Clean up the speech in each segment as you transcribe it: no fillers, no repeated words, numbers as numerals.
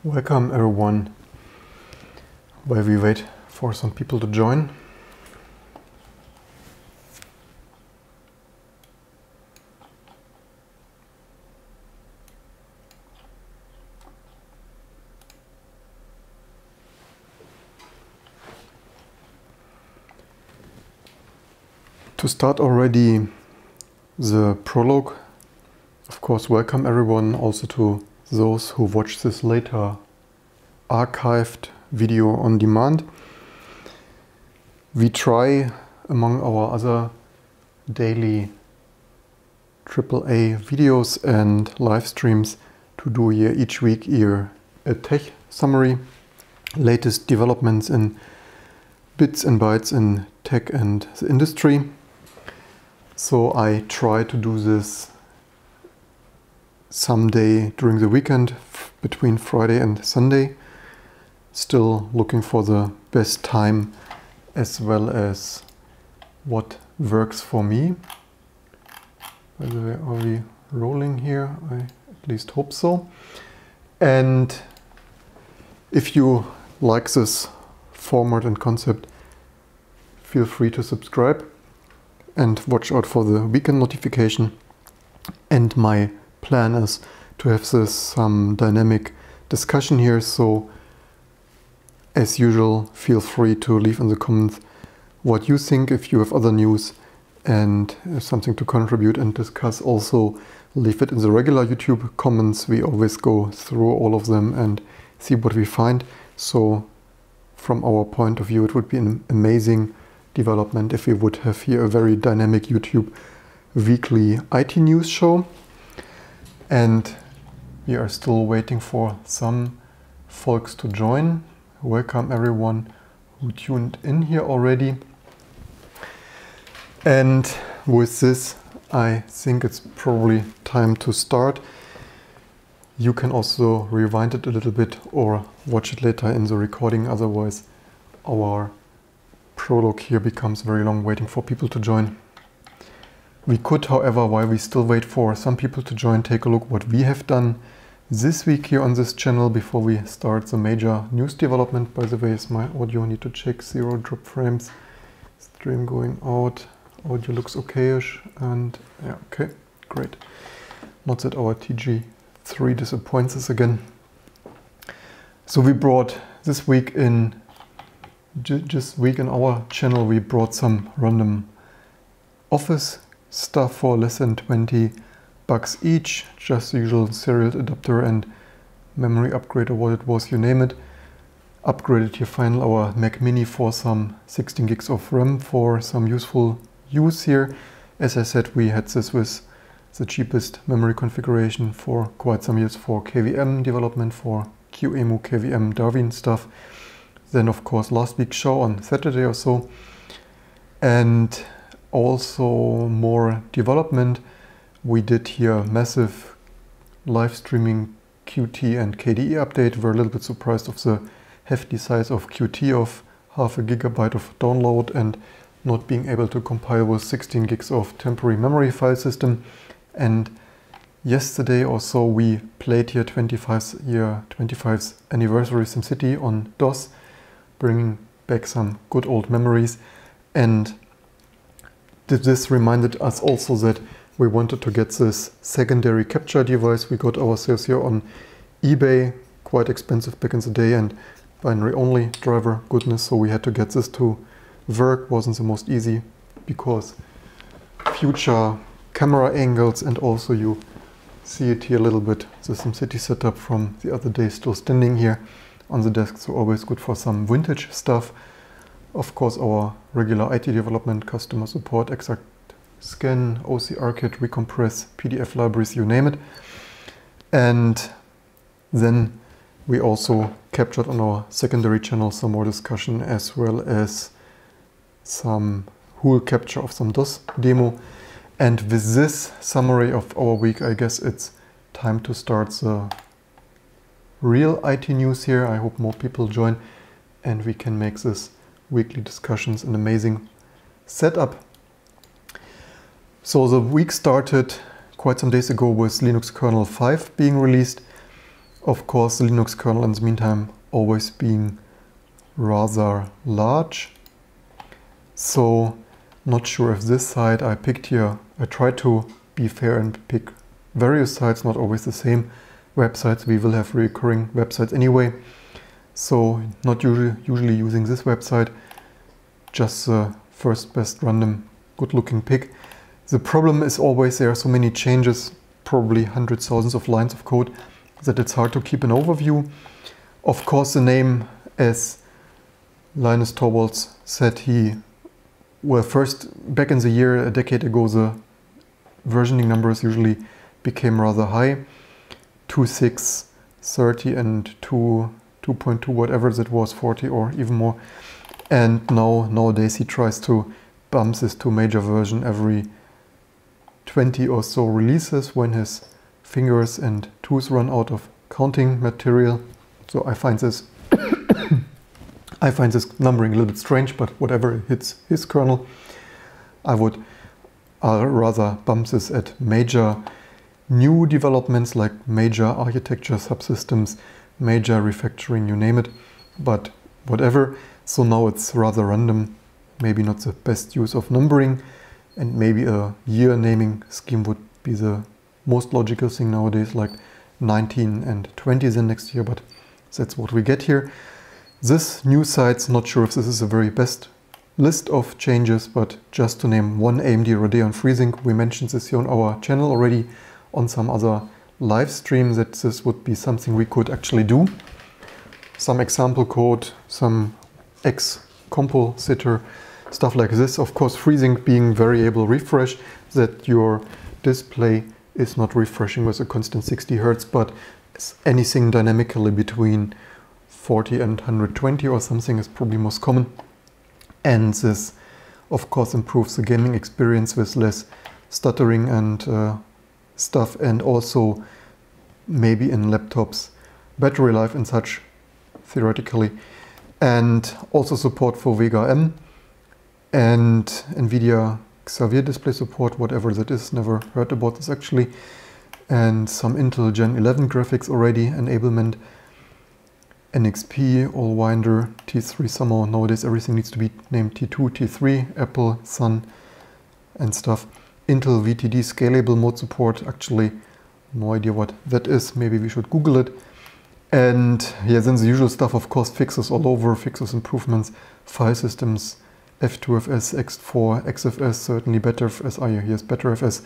Welcome everyone, while we wait for some people to join. To start already the prologue, of course, welcome everyone also to those who watch this later archived video on demand. We try, among our other daily AAA videos and live streams, to do here each week here a tech summary, latest developments in bits and bytes in tech and the industry. So I try to do this someday during the weekend between Friday and Sunday. Still looking for the best time as well as what works for me. By the way, are we rolling here? I at least hope so. And if you like this format and concept, feel free to subscribe and watch out for the weekend notification. And my plan is to have this some dynamic discussion here, so as usual feel free to leave in the comments what you think, if you have other news and something to contribute and discuss. Also leave it in the regular YouTube comments. We always go through all of them and see what we find. So from our point of view, it would be an amazing development if we would have here a very dynamic YouTube weekly IT news show. And we are still waiting for some folks to join. Welcome everyone who tuned in here already. And with this, I think it's probably time to start. You can also rewind it a little bit or watch it later in the recording. Otherwise, our prologue here becomes very long waiting for people to join. We could, however, while we still wait for some people to join, take a look what we have done this week here on this channel before we start the major news development. By the way, is my audio, I need to check 0 drop frames. Stream going out, audio looks okay-ish, and yeah, okay, great. Not that our TG3 disappoints us again. So we brought this week in, just week in our channel, we brought some random Office stuff for less than 20 bucks each, just the usual serial adapter and memory upgrade or what it was, you name it. Upgraded here finally our Mac Mini for some 16 gigs of RAM for some useful use here. As I said, we had this with the cheapest memory configuration for quite some years for KVM development, for QEMU, KVM, Darwin stuff. Then of course last week's show on Saturday or so. And also more development. We did here massive live streaming Qt and KDE update. We're a little bit surprised of the hefty size of Qt of 0.5 GB of download and not being able to compile with 16 gigs of temporary memory file system. And yesterday or so we played here 25th anniversary SimCity on DOS, bringing back some good old memories. And this reminded us also that we wanted to get this secondary capture device we got ourselves here on eBay, quite expensive back in the day, and binary only driver goodness, so we had to get this to work. Wasn't the most easy because future camera angles, and also you see it here a little bit, the SimCity setup from the other day still standing here on the desk, so always good for some vintage stuff. Of course, our regular IT development, customer support, exact scan, OCR-kit, recompress, PDF libraries, you name it. And then we also captured on our secondary channel some more discussion as well as some whole capture of some DOS demo. And with this summary of our week, I guess it's time to start the real IT news here. I hope more people join and we can make this weekly discussions an amazing setup. So the week started quite some days ago with Linux kernel 5 being released. Of course, the Linux kernel in the meantime always being rather large. So not sure if this site I picked here, I tried to be fair and pick various sites, not always the same websites. We will have recurring websites anyway. So not usually using this website, just the first best random good looking pick. The problem is always there are so many changes, probably hundreds, thousands of lines of code, that it's hard to keep an overview. Of course, the name, as Linus Torvalds said, well, first back in the year, a decade ago, the versioning numbers usually became rather high, 2.6, 30 and 2.2, whatever that was, 40 or even more. And nowadays he tries to bump this to major version every 20 or so releases when his fingers and toes run out of counting material. So I find this I find this numbering a little bit strange, but whatever, hits his kernel. I would rather bump this at major new developments like major architecture subsystems, major refactoring, you name it, but whatever. So now it's rather random, maybe not the best use of numbering, and maybe a year naming scheme would be the most logical thing nowadays, like 19 and 20 then next year, but that's what we get here. This new site's not sure if this is the very best list of changes, but just to name one AMD Radeon FreeSync, we mentioned this here on our channel already on some other live stream, that this would be something we could actually do. Some example code, some compositor, stuff like this. Of course, FreeSync being variable refresh, that your display is not refreshing with a constant 60 Hz, but anything dynamically between 40 and 120 or something is probably most common. And this, of course, improves the gaming experience with less stuttering and stuff, and also maybe in laptops, battery life and such, theoretically. And also support for Vega M and Nvidia Xavier display support, whatever that is, never heard about this actually. And some Intel Gen 11 graphics already, enablement, NXP, Allwinder, T3 somehow. Nowadays everything needs to be named T2, T3, Apple, Sun and stuff. Intel VTD scalable mode support, actually no idea what that is, maybe we should Google it. And yeah, then the usual stuff, of course, fixes all over, fixes, improvements, file systems, F2FS, X4, XFS, certainly BetterFS, here's BetterFS,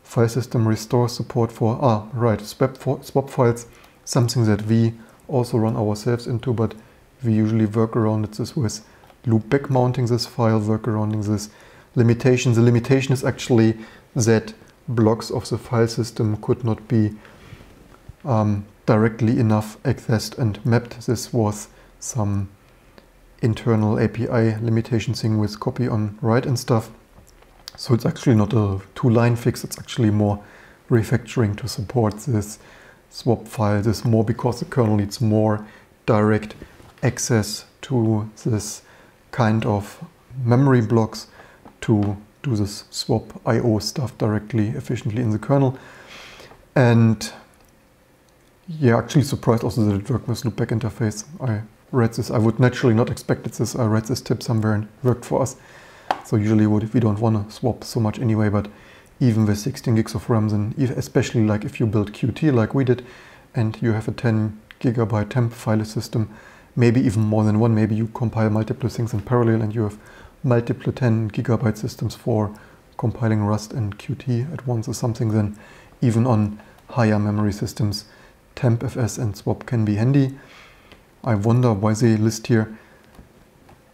file system restore support for, swap files, something that we also run ourselves into, but we usually work around it this with loop back mounting this file, work around this limitation. The limitation is actually that blocks of the file system could not be directly enough accessed and mapped. This was some internal API limitation thing with copy on write and stuff. So it's actually not a two-line fix, it's actually more refactoring to support this swap file. This more because the kernel needs more direct access to this kind of memory blocks to do this swap IO stuff directly, efficiently in the kernel. And yeah, actually surprised also that it worked with loopback interface. I read this, I would naturally not expect this. I read this tip somewhere and it worked for us. So usually we don't want to swap so much anyway, but even with 16 gigs of RAM, and especially like if you build Qt like we did, and you have a 10 GB temp file system, maybe even more than one, maybe you compile multiple things in parallel and you have multiple 10 GB systems for compiling Rust and Qt at once or something, then even on higher memory systems, tempfs and swap can be handy. I wonder why they list here.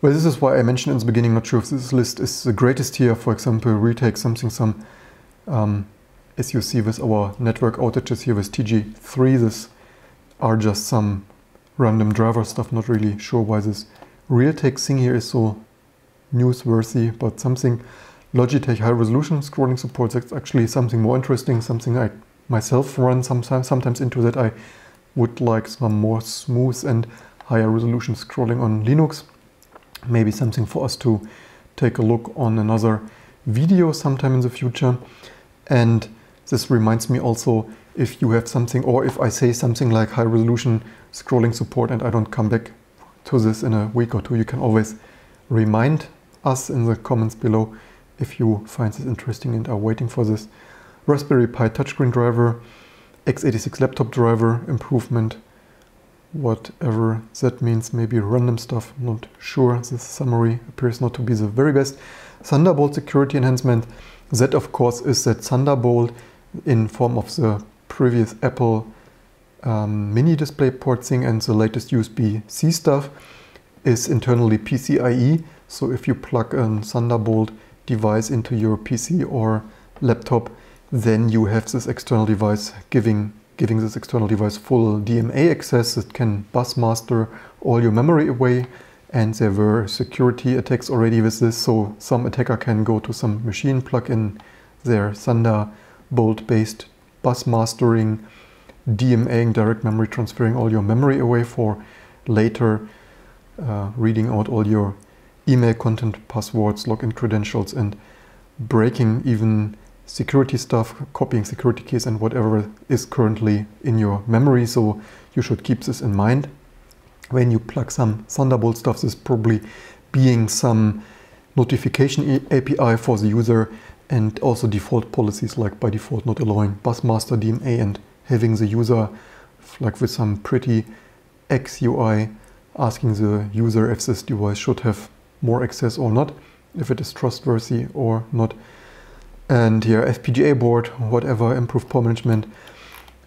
Well, this is why I mentioned in the beginning, not sure if this list is the greatest here. For example, retake something, as you see with our network outages here with TG3, this are just some random driver stuff, not really sure why this realtek thing here is so newsworthy, but something. Logitech high resolution scrolling support, that's actually something more interesting, something I myself run sometimes into, that I would like some more smooth and higher resolution scrolling on Linux. Maybe something for us to take a look on another video sometime in the future. And this reminds me also, if you have something, or if I say something like high resolution scrolling support and I don't come back to this in a week or two, you can always remind us in the comments below if you find this interesting and are waiting for this. Raspberry Pi touchscreen driver, x86 laptop driver improvement, whatever that means, maybe random stuff, not sure. This summary appears not to be the very best. Thunderbolt security enhancement, that of course is that Thunderbolt in form of the previous Apple mini display port thing, and the latest USB-C stuff is internally PCIe. So if you plug a Thunderbolt device into your PC or laptop, then you have this external device giving this external device full DMA access. It can bus master all your memory away, and there were security attacks already with this, so some attacker can go to some machine, plug in their Thunderbolt based bus mastering, DMAing, direct memory transferring all your memory away for later reading out all your email content, passwords, login credentials, and breaking even security stuff, copying security keys and whatever is currently in your memory. So you should keep this in mind when you plug some Thunderbolt stuff. This probably being some notification API for the user, and also default policies like by default not allowing busmaster DMA, and having the user like with some pretty XUI asking the user if this device should have more access or not, if it is trustworthy or not. And here FPGA board, whatever, improved power management,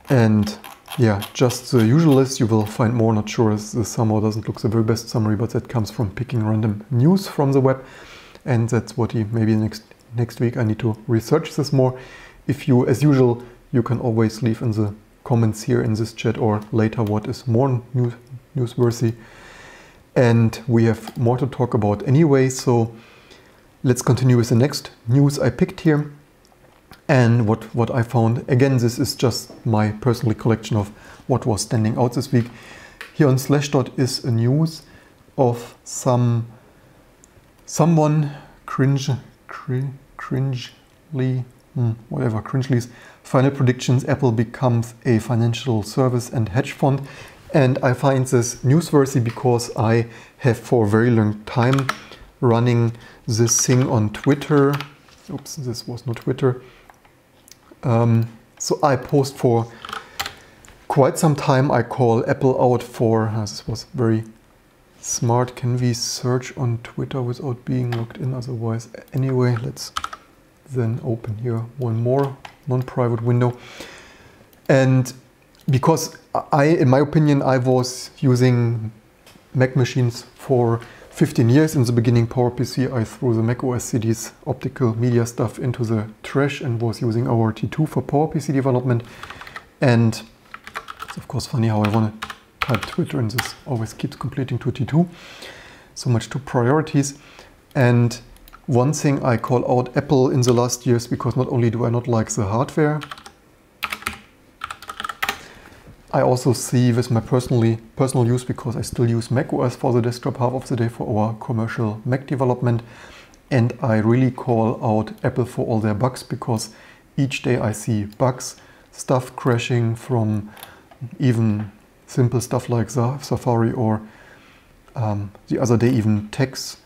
and yeah, just the usual list. You will find more, not sure, as this somehow doesn't look the very best summary, but that comes from picking random news from the web, and that's what maybe next week I need to research this more. If you, as usual, you can always leave in the comments here in this chat or later what is more newsworthy, and we have more to talk about anyway, so let's continue with the next news I picked here. And what I found, again, this is just my personal collection of what was standing out this week. Here on Slashdot is a news of someone, Cringely, whatever, Cringely's final predictions, Apple becomes a financial service and hedge fund. And I find this newsworthy because I have for a very long time running this thing on Twitter. Oops, this was not Twitter. So I post for quite some time. I call Apple out for, this was very smart. Can we search on Twitter without being logged in otherwise? Anyway, let's then open here one more non-private window. And because in my opinion, I was using Mac machines for 15 years. In the beginning, PowerPC, I threw the Mac OS CDs, optical media stuff into the trash and was using our T2 for PowerPC development. And it's of course funny how I want to type Twitter and this always keeps completing to T2. So much to priorities. And one thing I call out Apple in the last years, because not only do I not like the hardware, I also see with my personal use, because I still use Mac OS for the desktop half of the day for our commercial Mac development, and I really call out Apple for all their bugs, because each day I see bugs, stuff crashing from even simple stuff like Safari, or the other day even text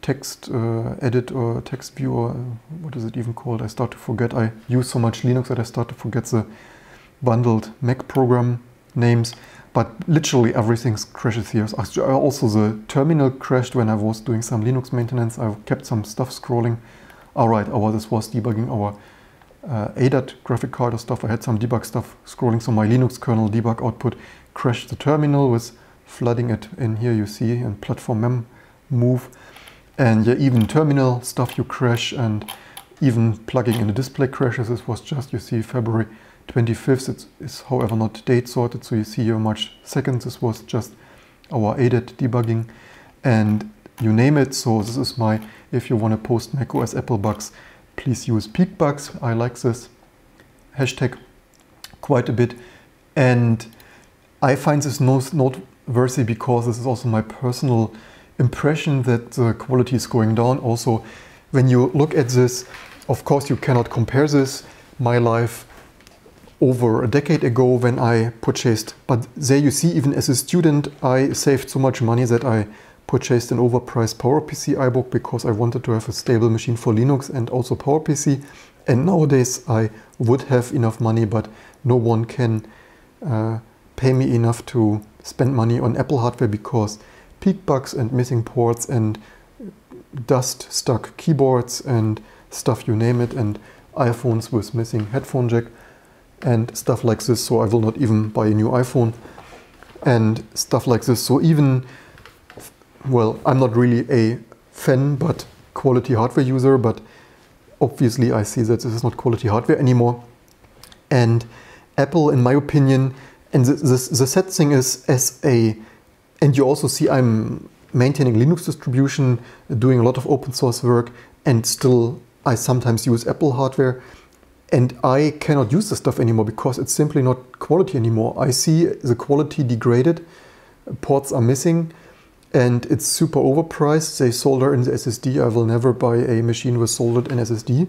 edit or text viewer, what is it even called? I start to forget. I use so much Linux that I start to forget the bundled Mac program names, but literally everything crashes here. Also the terminal crashed when I was doing some Linux maintenance. I kept some stuff scrolling. Alright, this was debugging our ADAT graphic card or stuff. I had some debug stuff scrolling, so my Linux kernel debug output crashed the terminal with flooding it in here, you see, and platform mem move. And yeah, even terminal stuff you crash, and even plugging in the display crashes. This was just, you see, February 25th. It is however not date sorted, so you see here March 2nd. This was just our ADAT debugging, and you name it. So this is my, if you want to post macOS Apple bugs, please use peak bugs. I like this hashtag quite a bit, and I find this noteworthy because this is also my personal impression that the quality is going down. Also, when you look at this, of course you cannot compare this, my life over a decade ago when I purchased. But there you see, even as a student, I saved so much money that I purchased an overpriced PowerPC iBook because I wanted to have a stable machine for Linux and also PowerPC. And nowadays I would have enough money, but no one can pay me enough to spend money on Apple hardware because peak bugs and missing ports and dust stuck keyboards and stuff, you name it, and iPhones with missing headphone jack and stuff like this. So I will not even buy a new iPhone and stuff like this. So even, well, I'm not really a fan but quality hardware user, but obviously I see that this is not quality hardware anymore. And Apple, in my opinion, and the sad thing is, and you also see I'm maintaining Linux distribution, doing a lot of open source work, and still I sometimes use Apple hardware, and I cannot use this stuff anymore because it's simply not quality anymore. I see the quality degraded, ports are missing, and it's super overpriced. They solder in the SSD. I will never buy a machine with soldered in SSD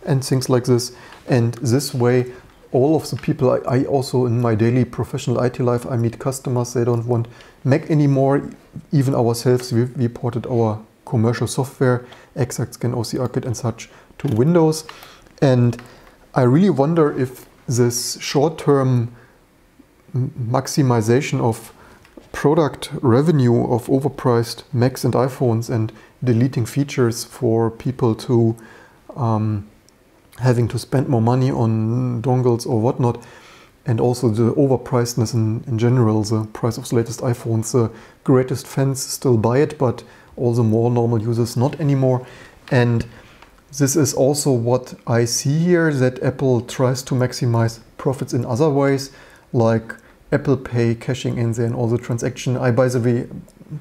and things like this. And this way, all of the people I also in my daily professional IT life, I meet customers, they don't want Mac anymore. Even ourselves, we ported our commercial software, Exact Scan, OCRKit and such, to Windows. And I really wonder if this short-term maximization of product revenue of overpriced Macs and iPhones and deleting features for people to having to spend more money on dongles or whatnot, and also the overpricedness in general, the price of the latest iPhones, the greatest fans still buy it, but all the more normal users not anymore. And this is also what I see here, that Apple tries to maximize profits in other ways, like Apple Pay cashing in there and all the transaction. By the way,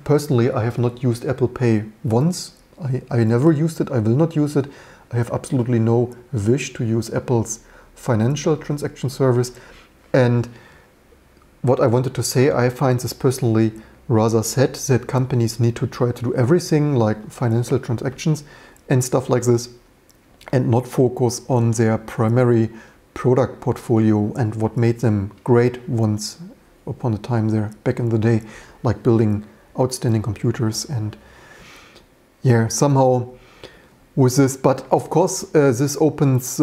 personally, I have not used Apple Pay once. I never used it, I will not use it. I have absolutely no wish to use Apple's financial transaction service. And what I wanted to say, I find this personally rather sad that companies need to try to do everything like financial transactions and stuff like this and not focus on their primary product portfolio and what made them great once upon a time there back in the day, like building outstanding computers. And yeah, somehow with this, but of course this opens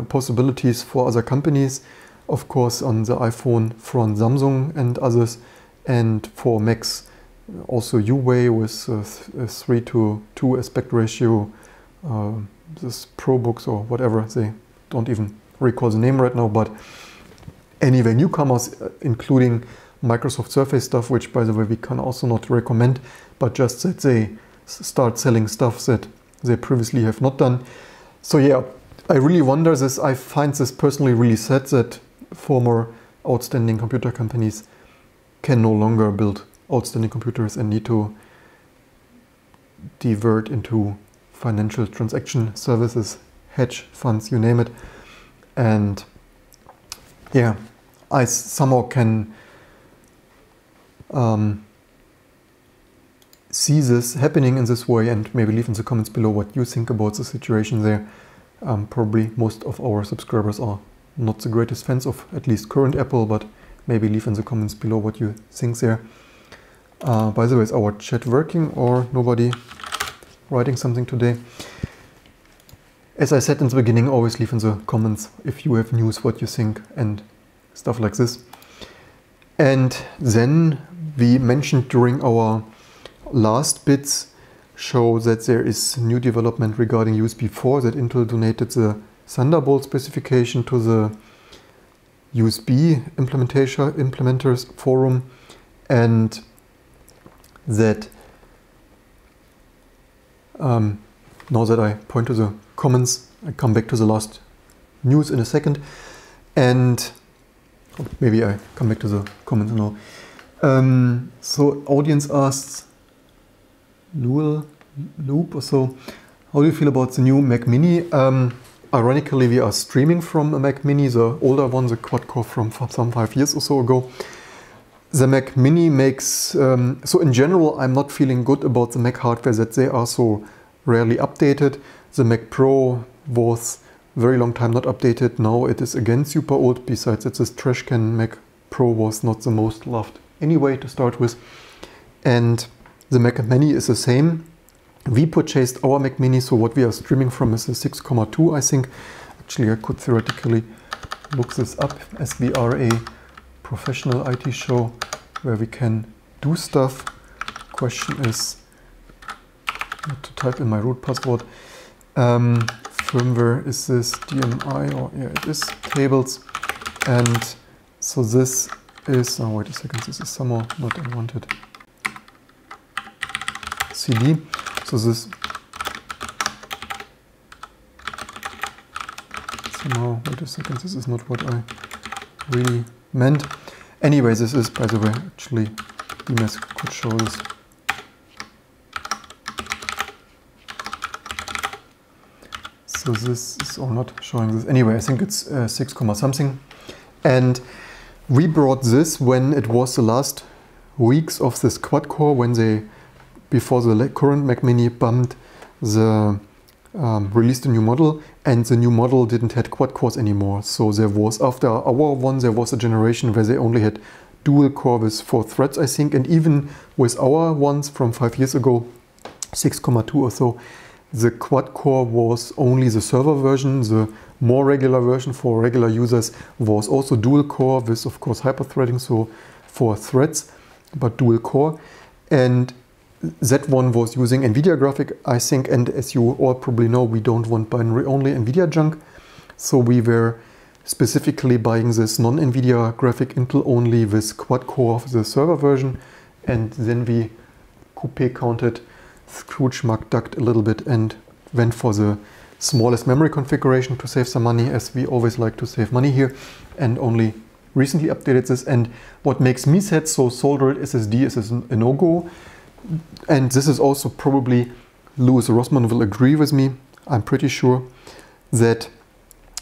possibilities for other companies, of course on the iPhone from Samsung and others, and for Macs also Huawei with a 3:2 aspect ratio, this ProBooks or whatever, they don't even recall the name right now, but anyway, newcomers including Microsoft Surface stuff, which by the way we can also not recommend, but just that they start selling stuff that they previously have not done. So yeah, I really wonder this. I find this personally really sad that former outstanding computer companies can no longer build outstanding computers and need to divert into financial transaction services, hedge funds, you name it. And yeah, I somehow can see this happening in this way, and maybe leave in the comments below what you think about the situation there. Probably most of our subscribers are not the greatest fans of at least current Apple, but maybe leave in the comments below what you think there. By the way, is our chat working or nobody writing something today? As I said in the beginning, always leave in the comments if you have news, what you think and stuff like this. And then we mentioned during our last bits show that there is new development regarding USB 4, that Intel donated the Thunderbolt specification to the USB implementers forum, and that now that I point to the comments, I come back to the last news in a second, and maybe I come back to the comments now. So audience asks, Loop or so, how do you feel about the new Mac Mini? Ironically, we are streaming from a Mac Mini, the older one, the quad-core from some 5 years or so ago. The Mac Mini makes, so in general, I'm not feeling good about the Mac hardware, that they are so rarely updated. The Mac Pro was very long time not updated. Now it is again super old, besides that this trash can Mac Pro was not the most loved anyway to start with. And the Mac Mini is the same. We purchased our Mac Mini, so what we are streaming from is a 6,2, I think. Actually, I could theoretically look this up, as we are a professional IT show where we can do stuff. Question is not to type in my root password. Firmware, is this DMI, or yeah, it is tables. And so this is, oh wait a second, this is somehow not unwanted. CD. So this somehow, wait a second, this is not what I really meant. Anyway, this is, by the way, actually, Ines could show this. So this is all not showing this. Anyway, I think it's 6, something. And we brought this when it was the last weeks of this quad core, when they, before the current Mac Mini bumped the, released a new model, and the new model didn't have quad cores anymore. So there was, after our one, there was a generation where they only had dual core with 4 threads, I think. And even with our ones from 5 years ago, 6,2 or so, the quad core was only the server version. The more regular version for regular users was also dual core with, of course, hyperthreading, so 4 threads, but dual core. And that one was using Nvidia graphic, I think, and as you all probably know, we don't want binary only Nvidia junk. So we were specifically buying this non-Nvidia graphic Intel only with quad core of the server version, and then we coupe counted, Scrooge McDucked a little bit and went for the smallest memory configuration to save some money, as we always like to save money here, and only recently updated this. And what makes me sad, so soldered SSD is a no-go. And this is also probably, Louis Rossmann will agree with me, I'm pretty sure, that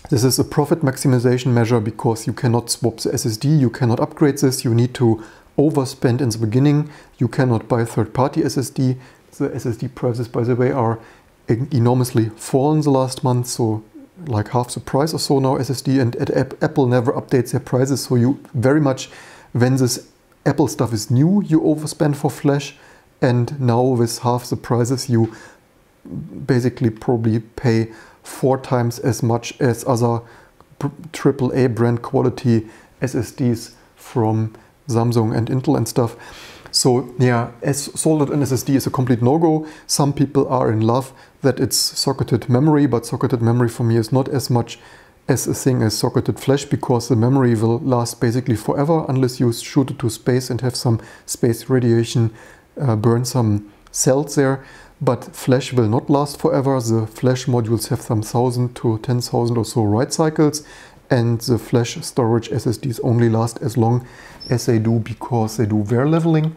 this is a profit maximization measure, because you cannot swap the SSD, you cannot upgrade this, you need to overspend in the beginning, you cannot buy third-party SSD. The SSD prices, by the way, are enormously fallen the last month, so like half the price or so now SSD, and Apple never updates their prices, so you very much, when this Apple stuff is new, you overspend for flash, and now with half the prices you basically probably pay 4 times as much as other AAA brand quality SSDs from Samsung and Intel and stuff. So yeah, as soldered in SSD is a complete no-go. Some people are in love that it's socketed memory, but socketed memory for me is not as much as a thing as socketed flash, because the memory will last basically forever unless you shoot it to space and have some space radiation burn some cells there. But flash will not last forever. The flash modules have some 1,000 to 10,000 or so write cycles, and the flash storage SSDs only last as long as they do, because they do wear leveling.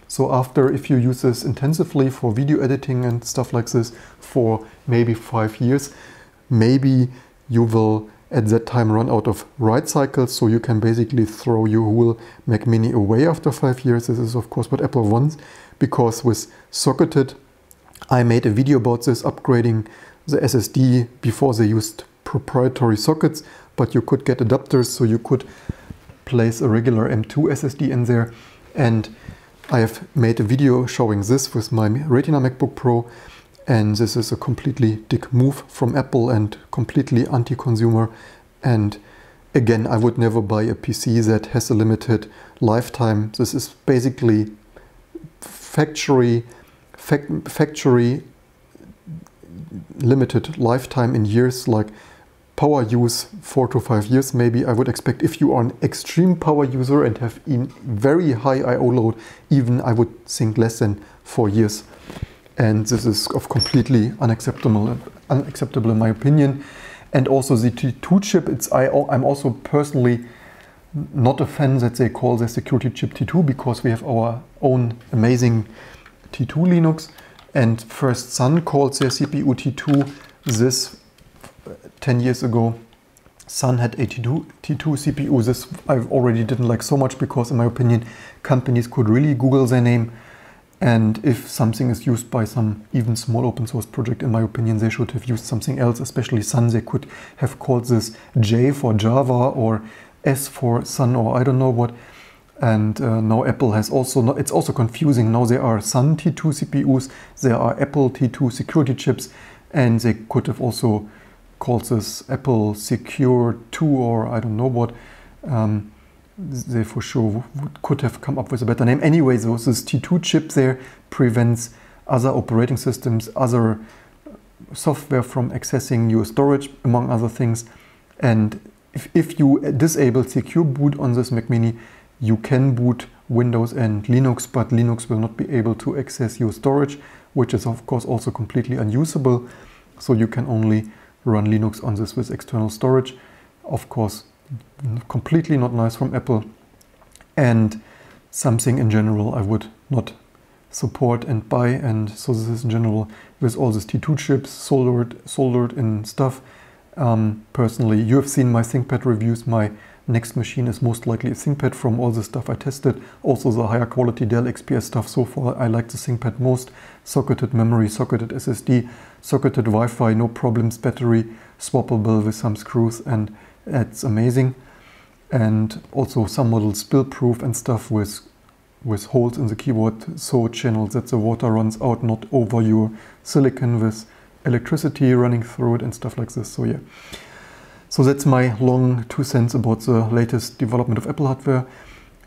So after, if you use this intensively for video editing and stuff like this for maybe 5 years, maybe you will at that time run out of write cycles, so you can basically throw your whole Mac Mini away after 5 years. This is of course what Apple wants, because with socketed, I made a video about this, upgrading the SSD before they used proprietary sockets, but you could get adapters, so you could place a regular M2 SSD in there. And I have made a video showing this with my Retina MacBook Pro, and this is a completely dick move from Apple and completely anti-consumer. And again, I would never buy a PC that has a limited lifetime. This is basically factory limited lifetime in years, like power use 4 to 5 years maybe. I would expect, if you are an extreme power user and have very high I/O load, even I would think less than 4 years. And this is completely unacceptable in my opinion. And also the T2 chip, I'm also personally not a fan that they call their security chip T2, because we have our own amazing T2 Linux, and First Sun called their CPU T2. This 10 years ago, Sun had a T2 CPU. This I already didn't like so much, because in my opinion companies could really Google their name And if something is used by some even small open source project, in my opinion, they should have used something else, especially Sun. They could have called this J for Java or S for Sun or I don't know what. And now Apple has also, it's also confusing. Now there are Sun T2 CPUs, there are Apple T2 security chips, and they could have also called this Apple Secure 2 or I don't know what. They for sure could have come up with a better name. Anyway, so this T2 chip there prevents other operating systems, other software from accessing your storage, among other things. And if you disable secure boot on this Mac Mini, you can boot Windows and Linux, but Linux will not be able to access your storage, which is of course also completely unusable. So you can only run Linux on this with external storage. Of course, completely not nice from Apple, and something in general I would not support and buy. And so this is in general with all these T2 chips soldered in stuff. Personally, you have seen my ThinkPad reviews. My next machine is most likely a ThinkPad from all the stuff I tested. Also the higher quality Dell XPS stuff. So far I like the ThinkPad most. Socketed memory, socketed SSD, socketed Wi-Fi, no problems, battery swappable with some screws, and it's amazing. And also some models spill proof and stuff with holes in the keyboard, so channels that the water runs out, not over your silicon, with electricity running through it and stuff like this. So yeah, so that's my long 2 cents about the latest development of Apple hardware.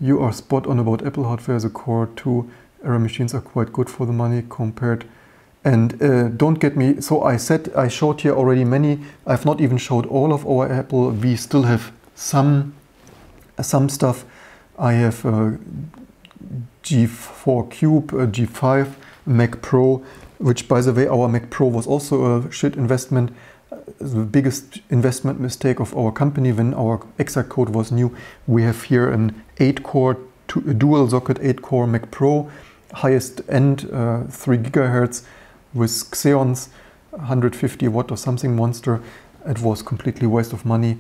You are spot on about Apple hardware. The Core 2 era machines are quite good for the money compared. And don't get me, so I showed here already many. I've not even showed all of our Apple. We still have some stuff. I have G4 Cube, G5, Mac Pro, which by the way, our Mac Pro was also a shit investment. The biggest investment mistake of our company when our exact code was new. We have here an 8-core, dual socket 8-core Mac Pro, highest end 3 gigahertz with Xeons, 150 watt or something monster. It was completely waste of money.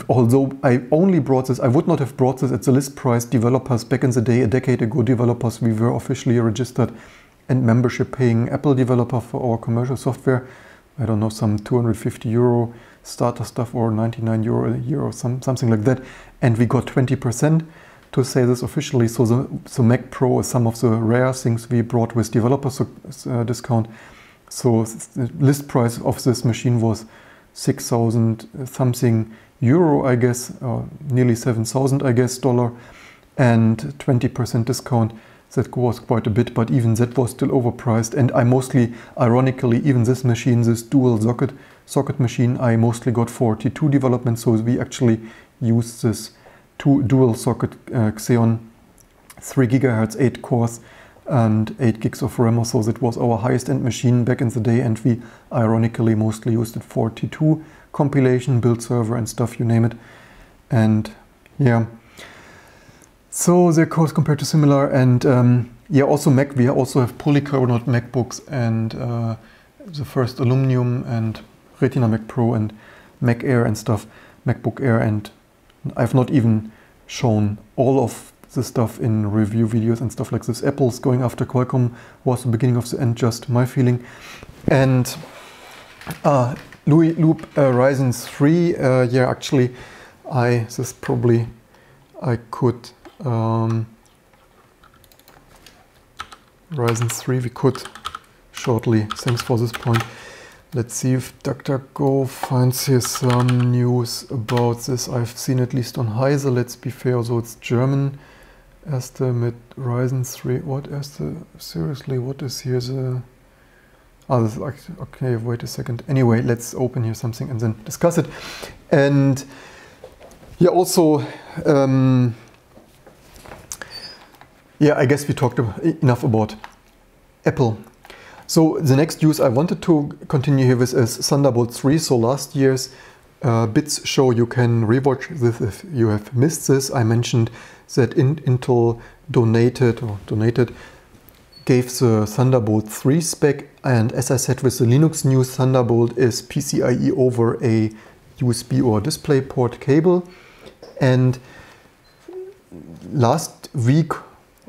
Although I only brought this, I would not have brought this at the list price. Developers back in the day, a decade ago, developers, we were officially registered and membership paying Apple developer for our commercial software. I don't know, some 250 euro starter stuff or 99 euro a year or something like that. And we got 20% to say this officially. So the Mac Pro is some of the rare things we brought with developer discount. So the list price of this machine was 6,000 something euro, I guess, nearly 7,000, I guess, dollar, and 20% discount. That was quite a bit, but even that was still overpriced. And I mostly, ironically, even this machine, this dual socket machine, I mostly got for T2 development. So we actually used this dual socket Xeon 3 gigahertz, 8 cores, and 8 gigs of RAM. So that was our highest end machine back in the day, and we ironically mostly used it for T2 compilation, build server and stuff, you name it. And yeah, so they're cost compared to similar. And yeah, also Mac, we also have polycarbonate MacBooks and the first aluminum and Retina Mac Pro and Mac Air and stuff, MacBook Air. And I've not even shown all of the stuff in review videos and stuff like this. Apple's going after Qualcomm was the beginning of the end, just my feeling. And Loop Ryzen 3, yeah, actually, this probably I could, Ryzen 3 we could shortly, thanks for this point. Let's see if DuckDuckGo finds here some news about this. I've seen at least on Heise, let's be fair, so it's German. Erste mit Ryzen 3, what erste, seriously, what is here the, this is okay, wait a second. Anyway, let's open here something and then discuss it. And yeah, also, yeah, I guess we talked enough about Apple. So the next news I wanted to continue here with is Thunderbolt 3. So last year's Bits show, you can rewatch this if you have missed this. I mentioned that Intel gave the Thunderbolt 3 spec, and as I said with the Linux news, Thunderbolt is PCIe over a USB or DisplayPort cable. And last week,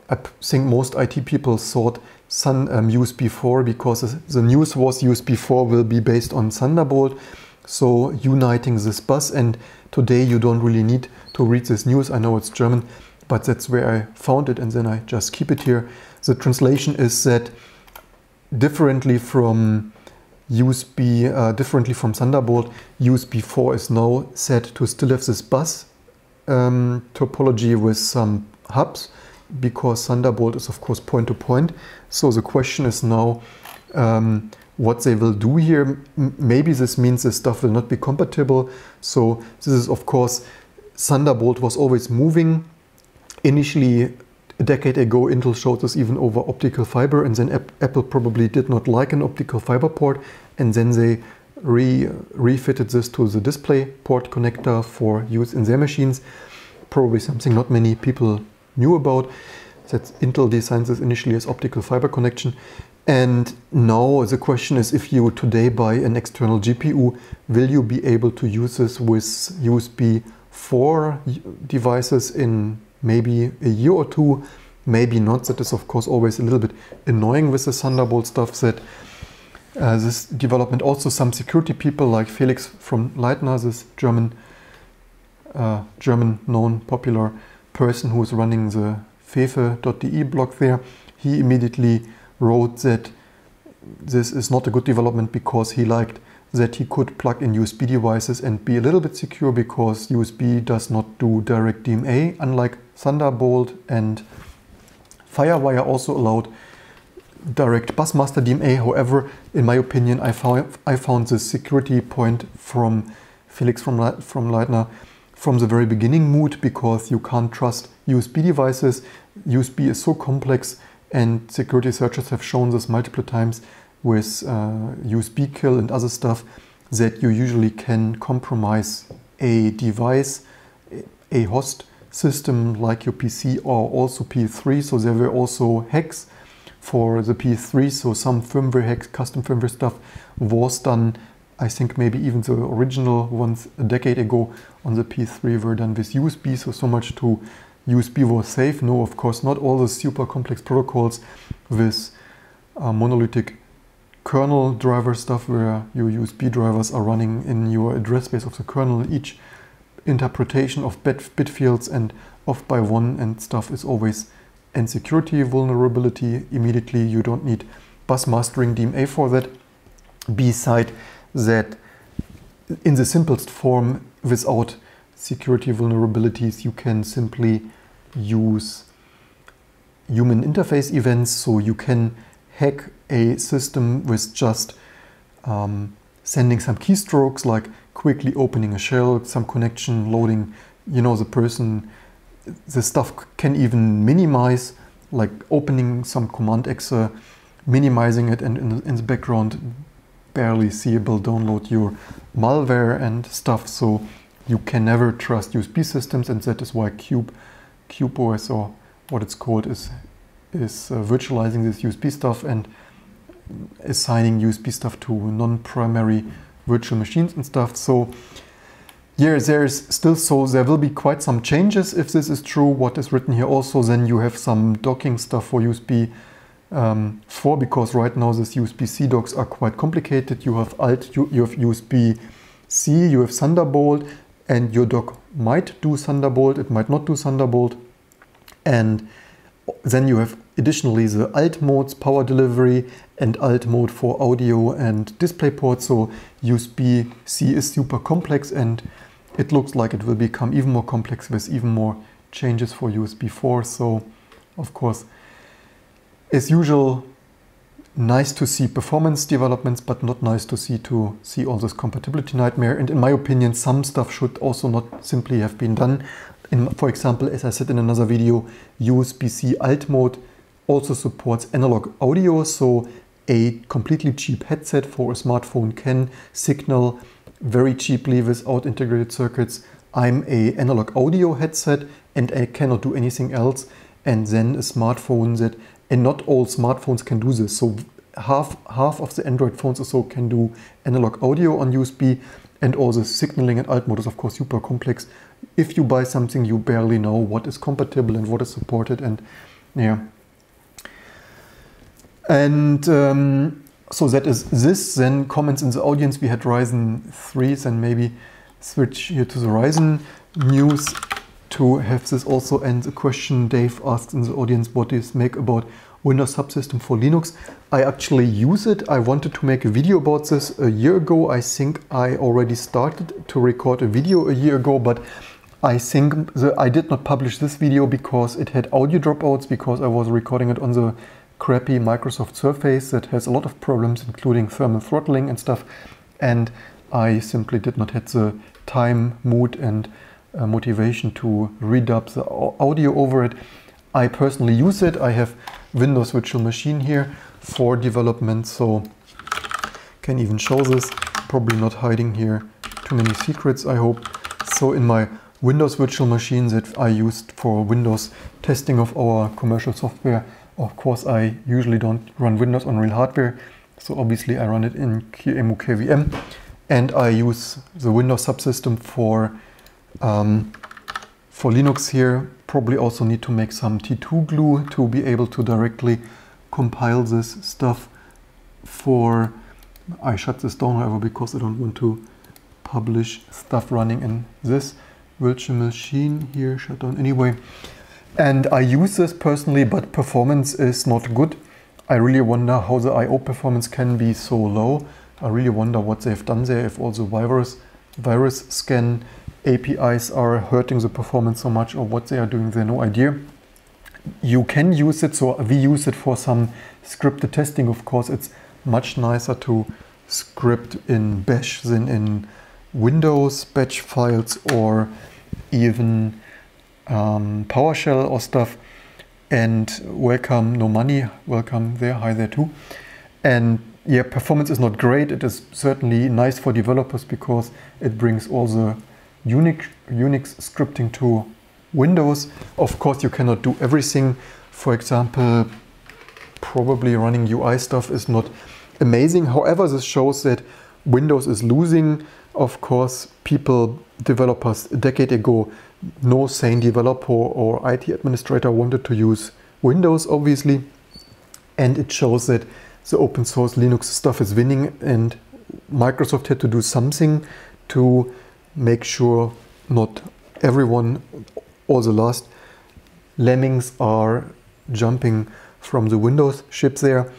I think most IT people thought USB 4, because the news was USB 4 will be based on Thunderbolt. So uniting this bus, and today you don't really need to read this news. I know it's German, but that's where I found it, and then I just keep it here. The translation is that differently from differently from Thunderbolt, USB 4 is now set to still have this bus topology with some hubs, because Thunderbolt is of course point-to-point. So the question is now what they will do here. Maybe this means this stuff will not be compatible. So this is of course, Thunderbolt was always moving. Initially, a decade ago, Intel showed this even over optical fiber, and then Apple probably did not like an optical fiber port, and then they refitted this to the display port connector for use in their machines. Probably something not many people knew about, that Intel designed this initially as optical fiber connection. And now the question is, if you today buy an external GPU, will you be able to use this with USB 4 devices in maybe a year or two? Maybe not. That is of course always a little bit annoying with the Thunderbolt stuff, that this development, also some security people like Felix from Leitner, this German known popular person who is running the fefe.de blog there, he immediately wrote that this is not a good development, because he liked that he could plug in USB devices and be a little bit secure, because USB does not do direct DMA, unlike Thunderbolt, and Firewire also allowed direct busmaster DMA. However, in my opinion, I found this security point from Felix from Leitner from the very beginning moot, because you can't trust USB devices. USB is so complex, and security searchers have shown this multiple times with USB kill and other stuff, that you usually can compromise a device, a host system like your PC or also P3. So there were also hacks for the P3, so some firmware hacks, custom firmware stuff was done. I think maybe even the original ones a decade ago on the P3 were done with USB, so much to USB was safe. No, of course not. All the super complex protocols with monolithic kernel driver stuff, where your USB drivers are running in your address space of the kernel. Each interpretation of bit fields and off by one and stuff is always and security vulnerability immediately. You don't need bus mastering DMA for that. Beside that, in the simplest form, without security vulnerabilities, you can simply use human interface events. So you can hack a system with just sending some keystrokes, like quickly opening a shell, some connection, loading, the stuff can even minimize, like opening some command exe, minimizing it, and in the background barely seeable download your malware and stuff. So you can never trust USB systems, and that is why CubeOS, or what it's called, is virtualizing this USB stuff and assigning USB stuff to non-primary virtual machines and stuff. So yeah, there will be quite some changes if this is true, what is written here. Also, then you have some docking stuff for USB 4, because right now these USB-C docks are quite complicated. You have you have USB-C, you have Thunderbolt, and your dock might do Thunderbolt, it might not do Thunderbolt. And then you have additionally the alt modes, power delivery, and alt mode for audio and display ports. So USB-C is super complex, and it looks like it will become even more complex with even more changes for USB 4. So of course, as usual, nice to see performance developments, but not nice to see all this compatibility nightmare. And in my opinion, some stuff should also not simply have been done. For example, as I said in another video, USB-C alt mode also supports analog audio. So a completely cheap headset for a smartphone can signal very cheaply without integrated circuits, I'm a analog audio headset and I cannot do anything else. And then a smartphone and not all smartphones can do this. So half of the Android phones or so can do analog audio on USB, and all the signaling and alt mode is of course super complex. If you buy something, you barely know what is compatible and what is supported, and yeah. And so that is this. Then comments in the audience, we had Ryzen 3s, and maybe switch here to the Ryzen news to have this also. And the question Dave asked in the audience, what do you make about Windows Subsystem for Linux? I actually use it. I wanted to make a video about this a year ago. I think I already started to record a video a year ago, but I think I did not publish this video because it had audio dropouts, because I was recording it on the crappy Microsoft Surface that has a lot of problems, including thermal throttling and stuff. And I simply did not have the time, mood and motivation to redub the audio over it. I personally use it. I have Windows Virtual Machine here for development, so can even show this. Probably not hiding here too many secrets, I hope. So in my Windows Virtual Machine that I used for Windows testing of our commercial software, of course I usually don't run Windows on real hardware, so obviously I run it in QEMU KVM, and I use the Windows subsystem for Linux here. Probably also need to make some T2 glue to be able to directly compile this stuff for... I shut this down, however, because I don't want to publish stuff running in this virtual machine here. Shut down anyway. And I use this personally, but performance is not good. I really wonder how the I/O performance can be so low. I really wonder what they've done there, if all the virus scan APIs are hurting the performance so much, or what they are doing there, no idea. You can use it, so we use it for some scripted testing. Of course, it's much nicer to script in Bash than in Windows batch files, or even PowerShell or stuff. And welcome, no money, welcome there, hi there too. And yeah, performance is not great. It is certainly nice for developers because it brings all the Unix scripting to Windows. Of course, you cannot do everything. For example, probably running UI stuff is not amazing. However, this shows that Windows is losing. Of course, developers a decade ago, no sane developer or IT administrator wanted to use Windows, obviously. And it shows that the open source Linux stuff is winning, and Microsoft had to do something to make sure not everyone, all the last lemmings, are jumping from the Windows ship there.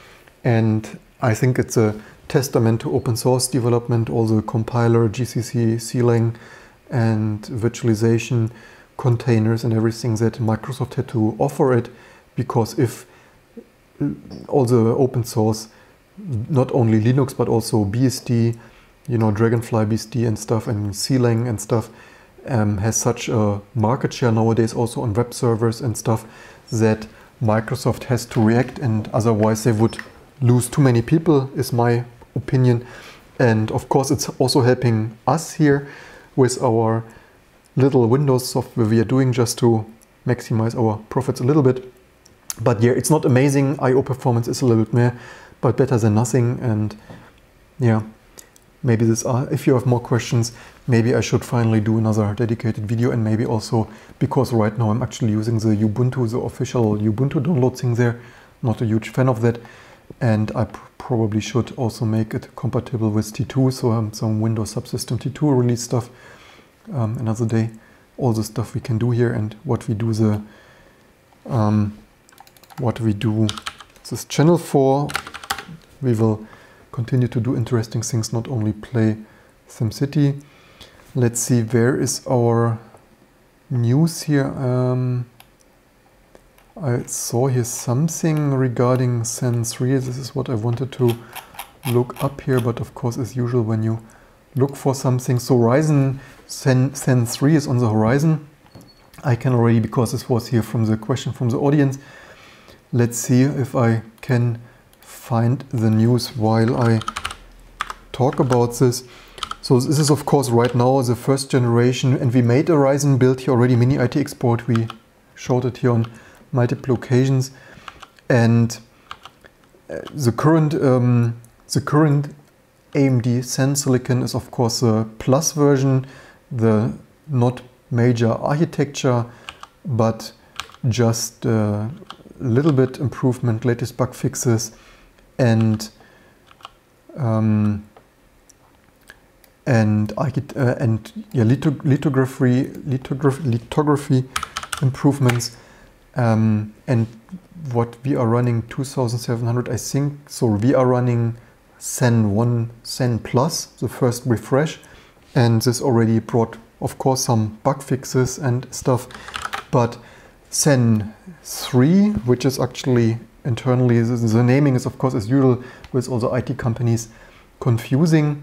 And I think it's a testament to open source development, all the compiler, GCC, CLang and virtualization containers and everything that Microsoft had to offer it. Because if all the open source, not only Linux but also BSD, Dragonfly BSD and stuff, and CLang and stuff, has such a market share nowadays also on web servers and stuff, that Microsoft has to react, and otherwise they would lose too many people, is my opinion. And of course it's also helping us here with our little Windows software we are doing just to maximize our profits a little bit. But yeah, it's not amazing. I/O performance is a little bit more, but better than nothing. And yeah, maybe if you have more questions, maybe I should finally do another dedicated video. And maybe also, because right now I'm actually using the Ubuntu, the official Ubuntu download thing there. Not a huge fan of that. And I probably should also make it compatible with T2, so some Windows Subsystem T2 release stuff another day. All the stuff we can do here, and what we do this channel for. We will continue to do interesting things, not only play SimCity. Let's see, where is our news here? I saw here something regarding Zen 3. This is what I wanted to look up here, but of course, as usual, when you look for something. So Ryzen Zen 3 is on the horizon. I can already, because this was here from the question from the audience. Let's see if I can find the news while I talk about this. So this is of course right now the first generation, and we made a Ryzen build here already, mini IT export. We showed it here on multiple occasions, and the current AMD Zen silicon is of course the Plus version, the not major architecture, but just a little bit improvement, latest bug fixes, and lithography improvements, and what we are running 2700, I think. So we are running Sen 1, Sen Plus, the first refresh, and this already brought, of course, some bug fixes and stuff. But Sen 3, which is actually internally, the naming is, of course, as usual with all the IT companies, confusing.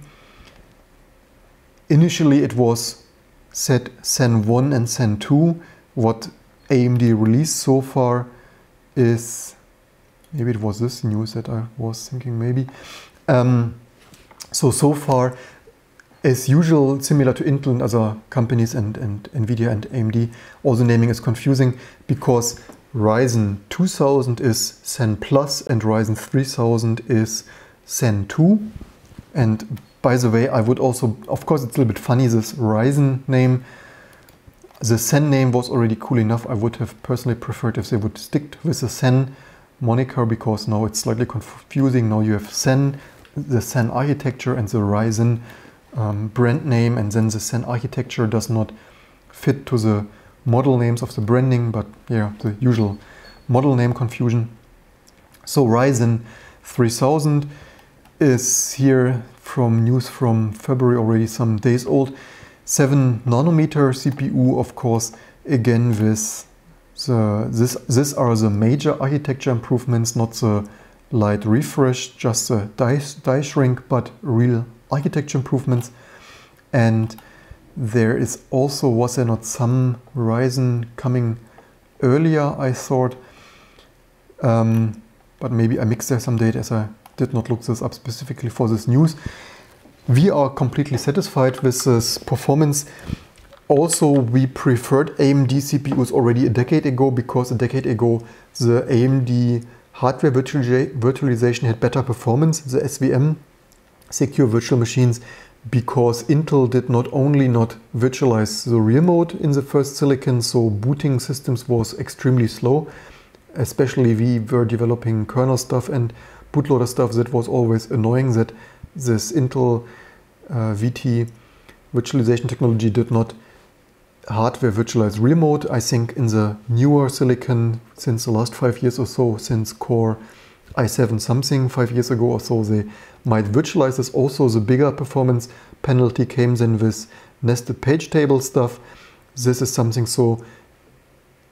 Initially it was set Sen 1 and Sen 2. What AMD released so far is, maybe it was this news that I was thinking maybe. So far, as usual, similar to Intel and other companies and Nvidia and AMD, all the naming is confusing because Ryzen 2000 is Sen Plus and Ryzen 3000 is Sen 2. And by the way, I would also, of course, it's a little bit funny, this Ryzen name. The Sen name was already cool enough. I would have personally preferred if they would stick with the Sen moniker, because now it's slightly confusing. Now you have Sen, the Sen architecture, and the Ryzen brand name, and then the Sen architecture does not fit to the model names of the branding, but yeah, the usual model name confusion. So Ryzen 3000 is here from news from February, already some days old. 7 nanometer CPU, of course, again with these are the major architecture improvements, not the light refresh, just the die shrink, but real architecture improvements. And there is also, was there not some Ryzen coming earlier, I thought, but maybe I mixed there some data as I did not look this up specifically for this news. We are completely satisfied with this performance. Also, we preferred AMD CPUs already a decade ago, because a decade ago the AMD hardware virtualization had better performance, the SVM, secure virtual machines, because Intel did not only not virtualize the real mode in the first silicon, so booting systems was extremely slow. Especially we were developing kernel stuff and bootloader stuff. That was always annoying, that this Intel VT virtualization technology did not hardware virtualize real mode. I think in the newer silicon, since the last 5 years or so, since Core i7 something 5 years ago or so, they might virtualize this. Also, the bigger performance penalty came then with nested page table stuff. This is something, so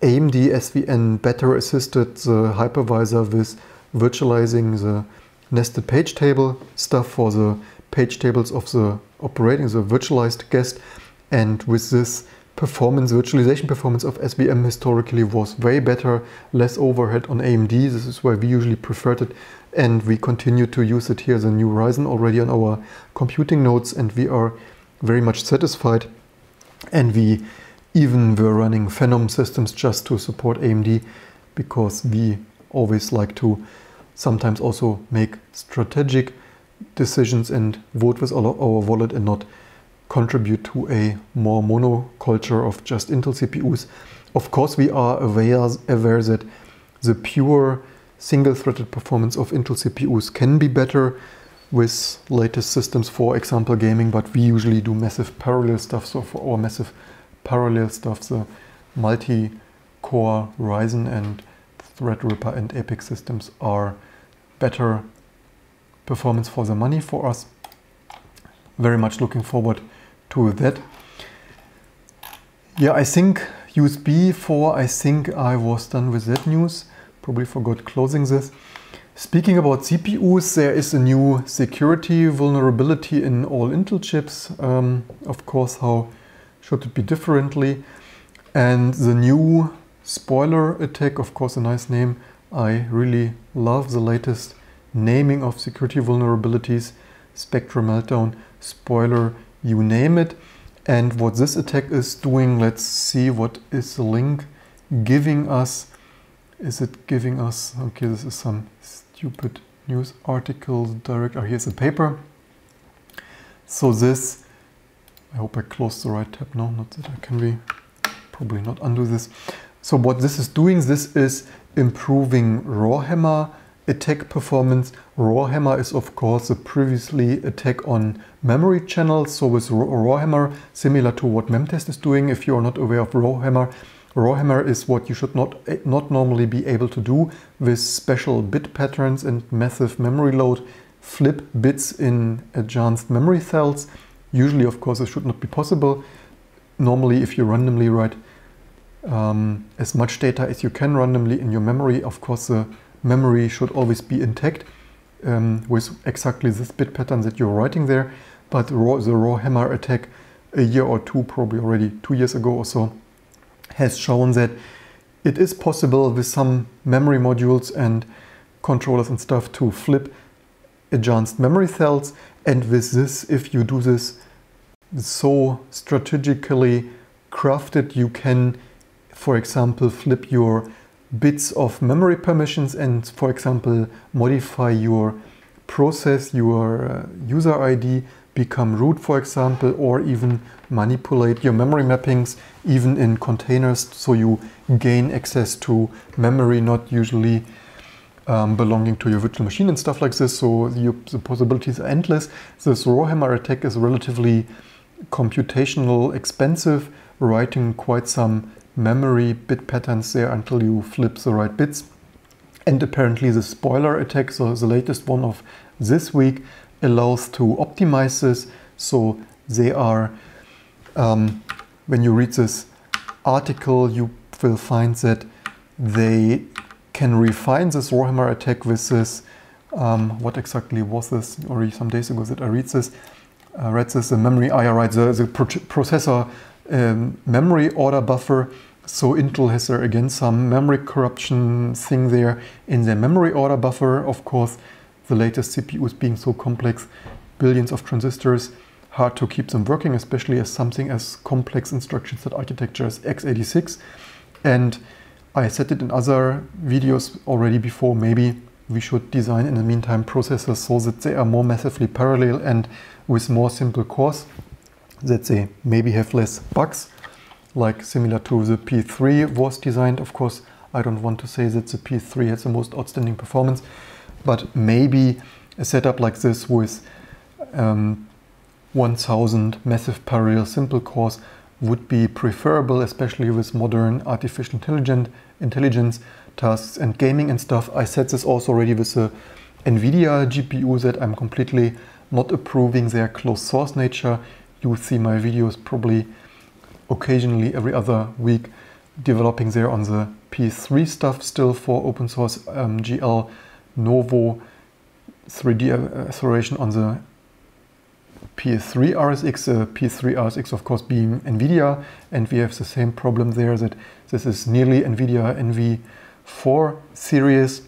AMD SVN better assisted the hypervisor with virtualizing the nested page table stuff for the page tables of the operating, the virtualized guest. And with this performance, virtualization performance of SVM historically was way better, less overhead on AMD. This is why we usually preferred it, and we continue to use it here, the new Ryzen, already on our computing nodes, and we are very much satisfied. And we even were running Phenom systems just to support AMD, because we always like to sometimes also make strategic decisions and vote with our wallet and not contribute to a more monoculture of just Intel CPUs. Of course, we are aware that the pure single-threaded performance of Intel CPUs can be better with latest systems, for example gaming, but we usually do massive parallel stuff. So for our massive parallel stuff, the multi-core Ryzen and Threadripper and EPYC systems are better performance for the money for us. Very much looking forward to that. Yeah, I think USB 4, I think I was done with that news. Probably forgot closing this. Speaking about CPUs, there is a new security vulnerability in all Intel chips. Of course, how should it be differently? And the new spoiler attack, of course, a nice name. I really love the latest naming of security vulnerabilities. Spectre meltdown, spoiler, you name it. And what this attack is doing, let's see, what is the link giving us? Is it giving us, okay, this is some stupid news article direct, here's a paper. So this, I hope I closed the right tab now, not that I can be, probably not undo this. So what this is doing, this is improving raw hammer attack performance. Rawhammer is of course a previously attack on memory channels. So with Rawhammer, similar to what Memtest is doing, if you are not aware of Rawhammer, Rawhammer is what you should not normally be able to do with special bit patterns and massive memory load. Flip bits in advanced memory cells. Usually, of course, it should not be possible. Normally, if you randomly write as much data as you can randomly in your memory, of course, the memory should always be intact with exactly this bit pattern that you're writing there. But the Rawhammer attack a year or two, probably already 2 years ago or so, has shown that it is possible with some memory modules and controllers and stuff to flip advanced memory cells. And with this, if you do this so strategically crafted, you can, for example, flip your bits of memory permissions and, for example, modify your process, your user ID, become root, for example, or even manipulate your memory mappings even in containers, so you gain access to memory not usually belonging to your virtual machine and stuff like this. So the possibilities are endless. This Rawhammer attack is relatively computational expensive, writing quite some memory bit patterns there until you flip the right bits. And apparently the spoiler attack, so the latest one of this week, allows to optimize this. So they are, when you read this article, you will find that they can refine this Rawhammer attack with this, what exactly was this, already some days ago that I read this, the memory, right, the processor memory order buffer. So Intel has there again some memory corruption thing there in their memory order buffer. Of course, the latest CPUs being so complex, billions of transistors, hard to keep them working, especially as something as complex instruction set architecture as x86. And I said it in other videos already before, maybe we should design in the meantime processors so that they are more massively parallel and with more simple cores, that they maybe have less bugs, like similar to the P3 was designed. Of course, I don't want to say that the P3 has the most outstanding performance, but maybe a setup like this with 1000 massive parallel simple cores would be preferable, especially with modern artificial intelligence tasks and gaming and stuff. I said this also already with the Nvidia GPU, that I'm completely not approving their closed source nature. You see my videos probably occasionally every other week developing there on the P3 stuff still for open source GL Novo 3D acceleration on the P3 RSX, P3 RSX of course being Nvidia, and we have the same problem there, that this is nearly Nvidia NV4 series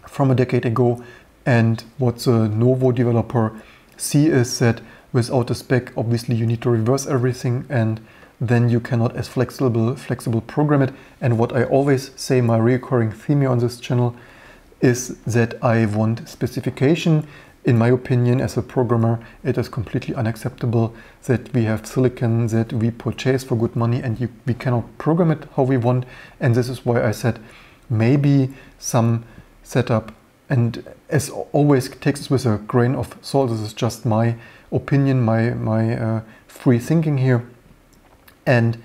from a decade ago. And what the Novo developer see is that without a spec, obviously you need to reverse everything, and then you cannot as flexible program it. And what I always say, my recurring theme here on this channel, is that I want specification. In my opinion, as a programmer, it is completely unacceptable that we have silicon that we purchase for good money and we cannot program it how we want. And this is why I said maybe some setup, and as always, takes this with a grain of salt. This is just my opinion, my free thinking here. And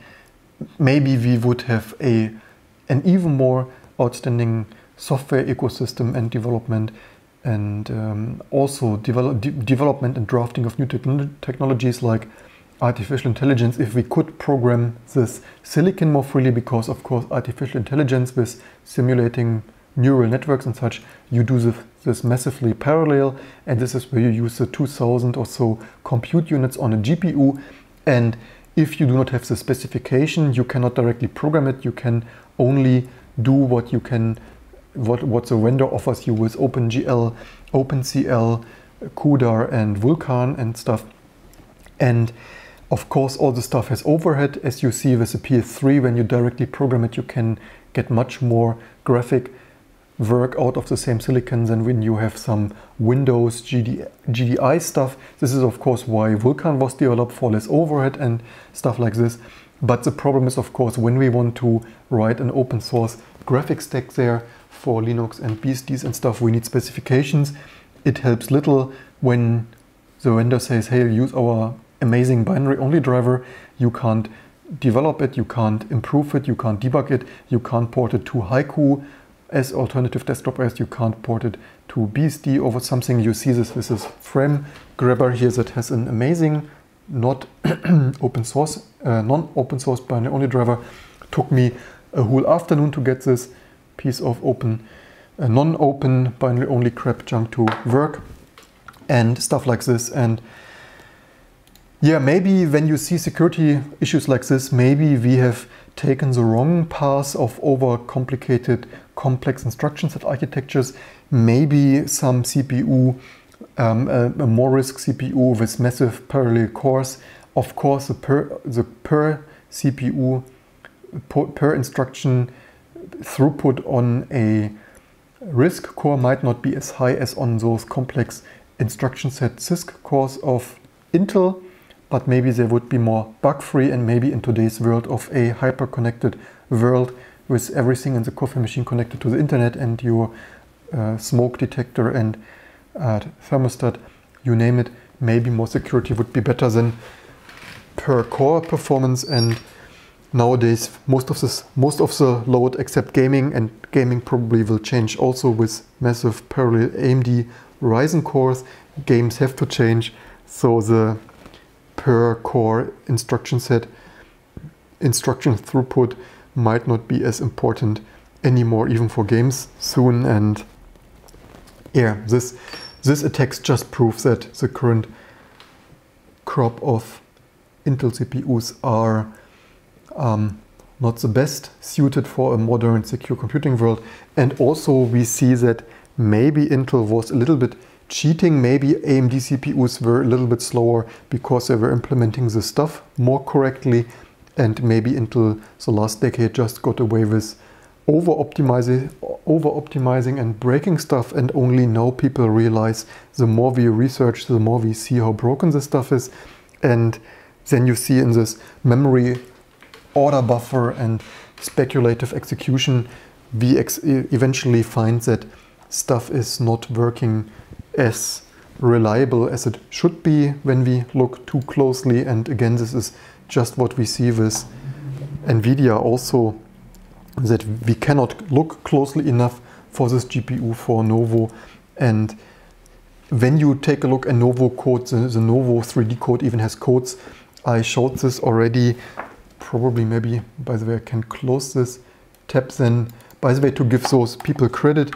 maybe we would have an even more outstanding software ecosystem and development, and also development and drafting of new technologies like artificial intelligence, if we could program this silicon more freely, because of course artificial intelligence with simulating neural networks and such, you do this massively parallel, and this is where you use the 2000 or so compute units on a GPU. And if you do not have the specification, you cannot directly program it. You can only do what the vendor offers you with OpenGL, OpenCL, CUDA and Vulkan and stuff. And of course all the stuff has overhead, as you see with the PS3. When you directly program it, you can get much more graphic work out of the same silicon than when you have some Windows GDI stuff. This is of course why Vulkan was developed, for less overhead and stuff like this. But the problem is, of course, when we want to write an open source graphics stack there for Linux and BSDs and stuff, we need specifications. It helps little when the vendor says, hey, use our amazing binary-only driver. You can't develop it, you can't improve it, you can't debug it, you can't port it to Haiku as alternative desktop OS, you can't port it to BSD over something. You see this with this frame grabber here that has an amazing, not open source, non-open source binary-only driver. Took me a whole afternoon to get this piece of non-open binary-only crap junk to work and stuff like this. And yeah, maybe when you see security issues like this, maybe we have taken the wrong path of overcomplicated, complex instruction set architectures. Maybe some CPU, a more risk CPU with massive parallel cores. Of course, the per CPU, per instruction throughput on a RISC core might not be as high as on those complex instruction set CISC cores of Intel. But maybe they would be more bug-free, and maybe in today's world of a hyper-connected world with everything in the coffee machine connected to the internet and your smoke detector and thermostat, you name it, maybe more security would be better than per core performance. And nowadays most of the load except gaming, and gaming probably will change also with massive parallel AMD Ryzen cores, games have to change, so the per core instruction set, instruction throughput might not be as important anymore, even for games soon. And yeah, this attacks just proves that the current crop of Intel CPUs are not the best suited for a modern secure computing world. And also we see that maybe Intel was a little bit cheating. Maybe AMD CPUs were a little bit slower because they were implementing the stuff more correctly, and maybe Intel the last decade just got away with over-optimizing and breaking stuff, and only now people realize, the more we research, the more we see how broken this stuff is. And then you see in this memory order buffer and speculative execution, we eventually find that stuff is not working as reliable as it should be when we look too closely. And again, this is just what we see with Nvidia also, that we cannot look closely enough for this GPU for Novo. And when you take a look at Novo code, the Novo 3D code even has codes. I showed this already, probably, maybe, by the way, I can close this tab then. By the way, to give those people credit,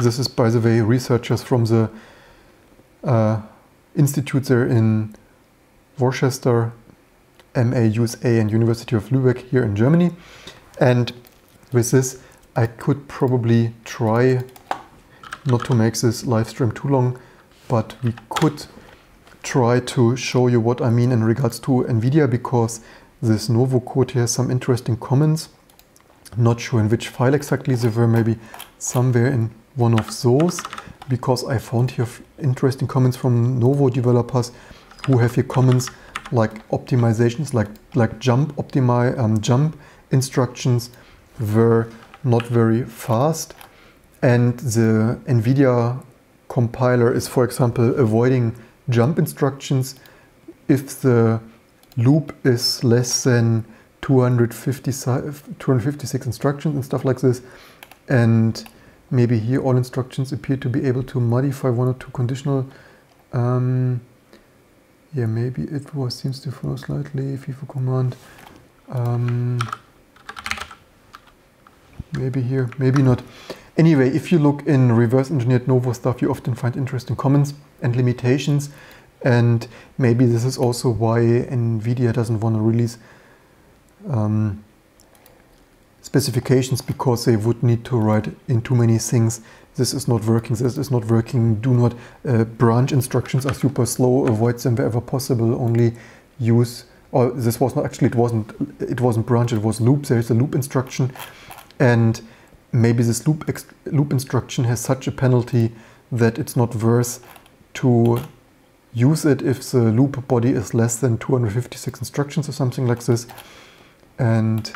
this is, by the way, researchers from the institute there in Worcester, MAUSA, and University of Lübeck here in Germany. And with this, I could probably try not to make this live stream too long, but we could try to show you what I mean in regards to Nvidia, because this Novo code here has some interesting comments. Not sure in which file exactly they were, maybe somewhere in one of those, because I found here interesting comments from Novo developers who have here comments like optimizations, like jump instructions were not very fast, and the Nvidia compiler is, for example, avoiding jump instructions if the loop is less than 256 instructions and stuff like this. And maybe here all instructions appear to be able to modify one or two conditional. Yeah, maybe it seems to follow slightly FIFO command. Maybe here, maybe not. Anyway, if you look in reverse engineered Novo stuff, you often find interesting comments and limitations. And maybe this is also why Nvidia doesn't want to release specifications, because they would need to write in too many things. This is not working, this is not working, do not branch instructions are super slow, avoid them wherever possible, only use, or this was not, actually it wasn't branch, it was loop. There is a loop instruction, and maybe this loop instruction has such a penalty that it's not worth to use it if the loop body is less than 256 instructions or something like this. And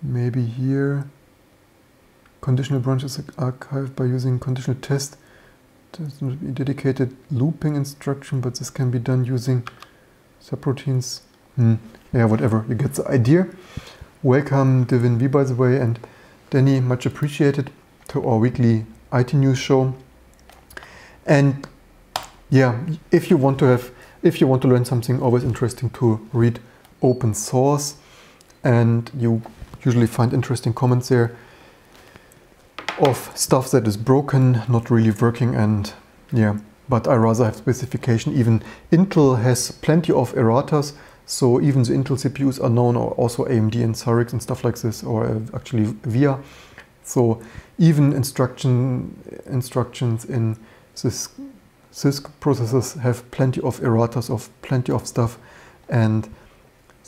maybe here, conditional branches archived by using conditional test. There's not a dedicated looping instruction, but this can be done using subroutines. Yeah, whatever, you get the idea. Welcome Devin V, by the way, and Danny, much appreciated, to our weekly IT news show. And yeah, if you want to learn something always interesting to read open source, and you usually find interesting comments there of stuff that is broken, not really working, and yeah, but I rather have specification. Even Intel has plenty of erratas, so even the Intel CPUs are known, or also AMD and Cyrix and stuff like this, or actually VIA. So even instructions in this CISC processors have plenty of erratas of plenty of stuff, and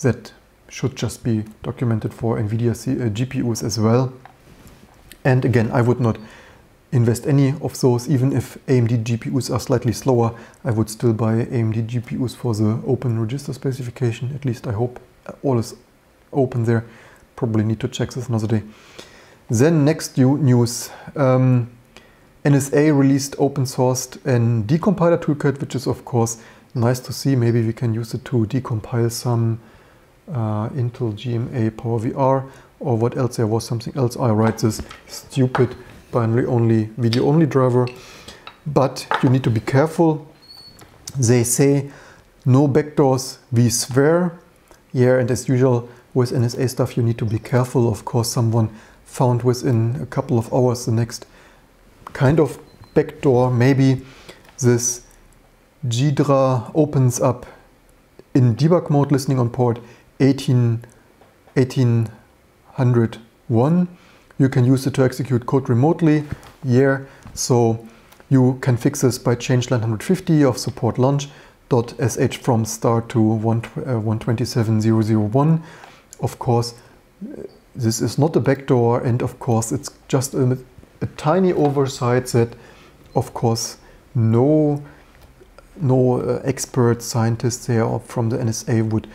that should just be documented for Nvidia GPUs as well. And again, I would not invest any of those. Even if AMD GPUs are slightly slower, I would still buy AMD GPUs for the open register specification. At least I hope all is open there. Probably need to check this another day. Then next news, NSA released open sourced a decompiler toolkit, which is of course nice to see. Maybe we can use it to decompile some Intel GMA PowerVR, or what else there was, something else. I write this stupid binary only, video only driver. But you need to be careful. They say no backdoors, we swear. Yeah, and as usual with NSA stuff, you need to be careful. Of course, someone found within a couple of hours the next kind of backdoor. Maybe this GDRA opens up in debug mode, listening on port 1801. You can use it to execute code remotely. Yeah, so you can fix this by change line 150 of support launch.sh from start to 127.0.0.1. Of course, this is not a backdoor, and of course it's just a tiny oversight that, of course, no expert scientists there from the NSA would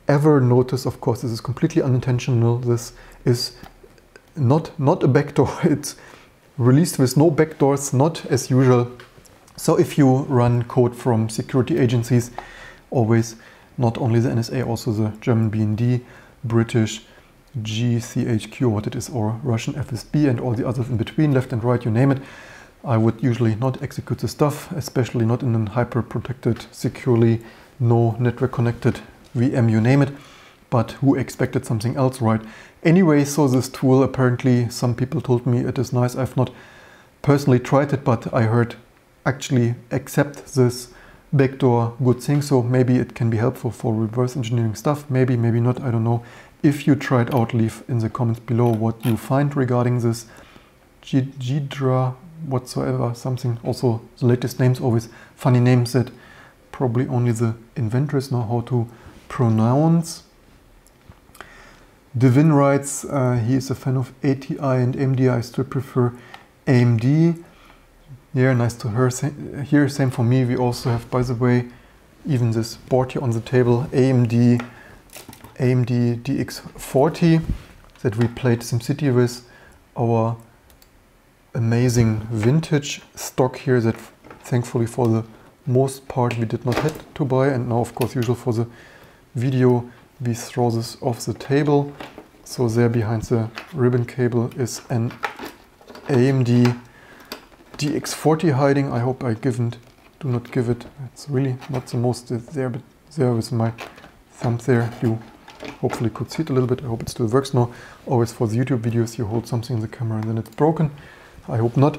ever notice. Of course, this is completely unintentional. This is not a backdoor. It's released with no backdoors, not as usual. So if you run code from security agencies, always, not only the NSA, also the German BND, British GCHQ, what it is, or Russian FSB, and all the others in between, left and right, you name it. I would usually not execute the stuff, especially not in a hyper-protected, securely, no network connected VM, you name it. But who expected something else, right? Anyway, so this tool, apparently some people told me it is nice. I've not personally tried it, but I heard actually accept this backdoor good thing. So maybe it can be helpful for reverse engineering stuff. Maybe, maybe not, I don't know. If you try it out, leave in the comments below what you find regarding this GDRA whatsoever, something. Also, the latest names, always funny names that probably only the inventors know how to pronounce. Devin writes, he is a fan of ATI and AMD. I still prefer AMD. Yeah, nice to hear. Same for me. We also have, by the way, even this board here on the table, AMD DX40 that we played SimCity with. Our amazing vintage stock here that thankfully for the most part we did not have to buy. And now, of course, usual for the video, we throw this off the table. So there behind the ribbon cable is an AMD DX40 hiding. I hope I do not give it. It's really not the most there, but there with my thumb there, you hopefully could see it a little bit. I hope it still works now. Always for the YouTube videos, you hold something in the camera and then it's broken. I hope not.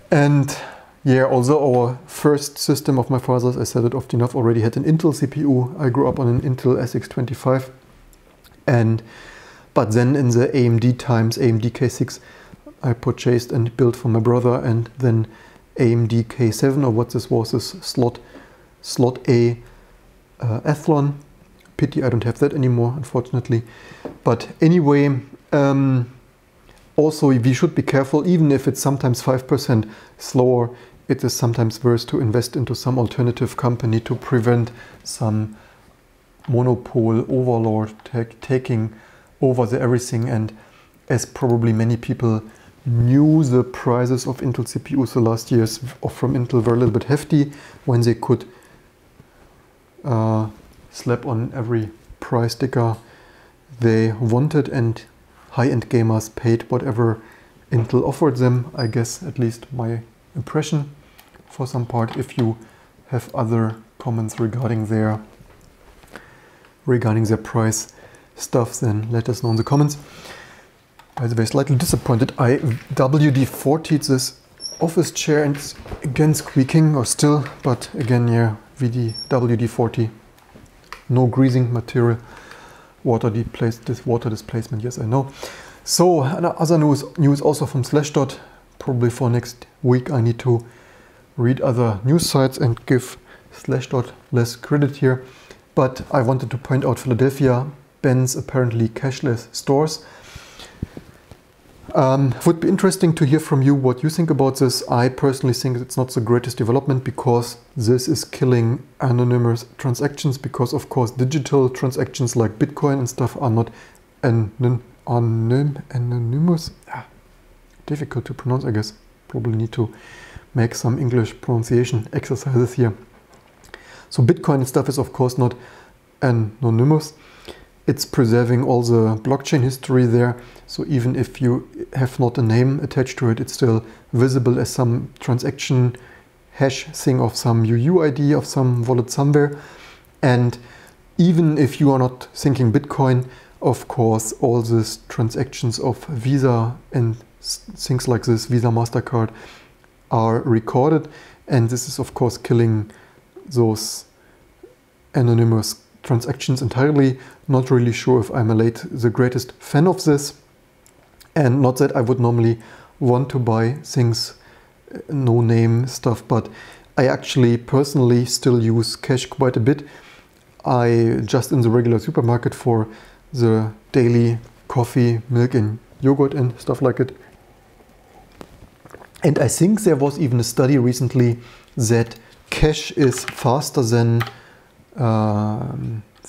And yeah, although our first system of my father's, I said it often enough, already had an Intel CPU. I grew up on an Intel SX25. But then in the AMD times, AMD K6, I purchased and built for my brother, and then AMD K7, or what this was, is slot A Athlon. Pity I don't have that anymore, unfortunately. But anyway, also we should be careful, even if it's sometimes 5% slower, it is sometimes worth to invest into some alternative company to prevent some monopole overlord taking over everything. And as probably many people knew the prices of Intel CPUs the last years from Intel were a little bit hefty when they could slap on every price sticker they wanted, and high-end gamers paid whatever Intel offered them. I guess, at least my impression for some part. If you have other comments regarding their price stuff, then let us know in the comments. By the way, slightly disappointed. I WD-40'd this office chair and it's again squeaking, or still, but again, yeah, WD-40. No greasing material. Water displacement, yes, I know. So, other news also from Slashdot. Probably for next week I need to read other news sites and give Slashdot less credit here. But I wanted to point out Philadelphia bans apparently cashless stores. Would be interesting to hear from you what you think about this. I personally think it's not the greatest development, because this is killing anonymous transactions, because of course digital transactions like Bitcoin and stuff are not anonymous. Difficult to pronounce, I guess. Probably need to make some English pronunciation exercises here. So Bitcoin and stuff is of course not anonymous. It's preserving all the blockchain history there. So even if you have not a name attached to it, it's still visible as some transaction hash thing of some UUID of some wallet somewhere. And even if you are not thinking Bitcoin, of course, all these transactions of Visa and things like this, Visa, MasterCard, are recorded. And this is of course killing those anonymous transactions entirely. Not really sure if I'm the greatest fan of this, and not that I would normally want to buy things, no name stuff, but I actually personally still use cash quite a bit. I just in the regular supermarket for the daily coffee, milk and yogurt and stuff like it. And I think there was even a study recently that cash is faster than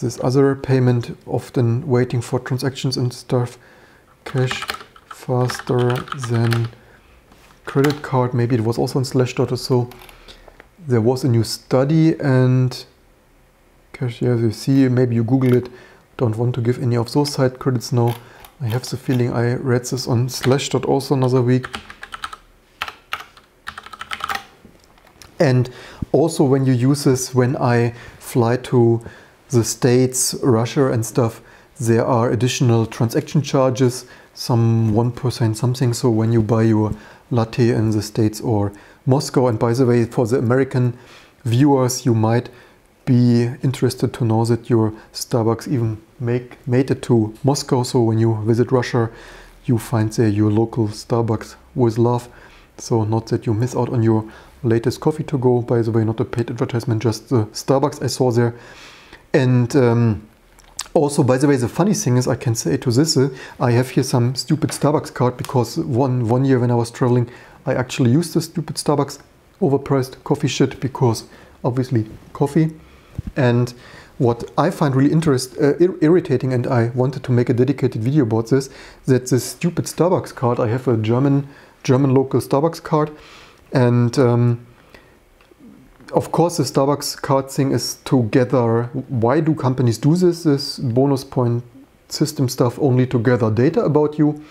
this other payment, often waiting for transactions and stuff. Cash faster than credit card. Maybe it was also in Slashdot or so. There was a new study, and cash, yeah, you see, maybe you Google it. Don't want to give any of those side credits now. I have the feeling I read this on Slashdot also another week. And also when you use this, when I fly to the States, Russia and stuff, there are additional transaction charges, some 1% something. So when you buy your latte in the States or Moscow, and by the way, for the American viewers, you might be interested to know that your Starbucks even made it to Moscow. So when you visit Russia, you find there your local Starbucks with love. So not that you miss out on your latest coffee to go. By the way, not a paid advertisement, just the Starbucks I saw there. And also, by the way, the funny thing is, I can say to this, I have here some stupid Starbucks card, because one year when I was traveling, I actually used the stupid Starbucks overpriced coffee shit, because obviously coffee. And what I find really irritating, and I wanted to make a dedicated video about this, that this stupid Starbucks card, I have a German local Starbucks card, and of course the Starbucks card thing is to gather, why do companies do this bonus point system stuff, only to gather data about you.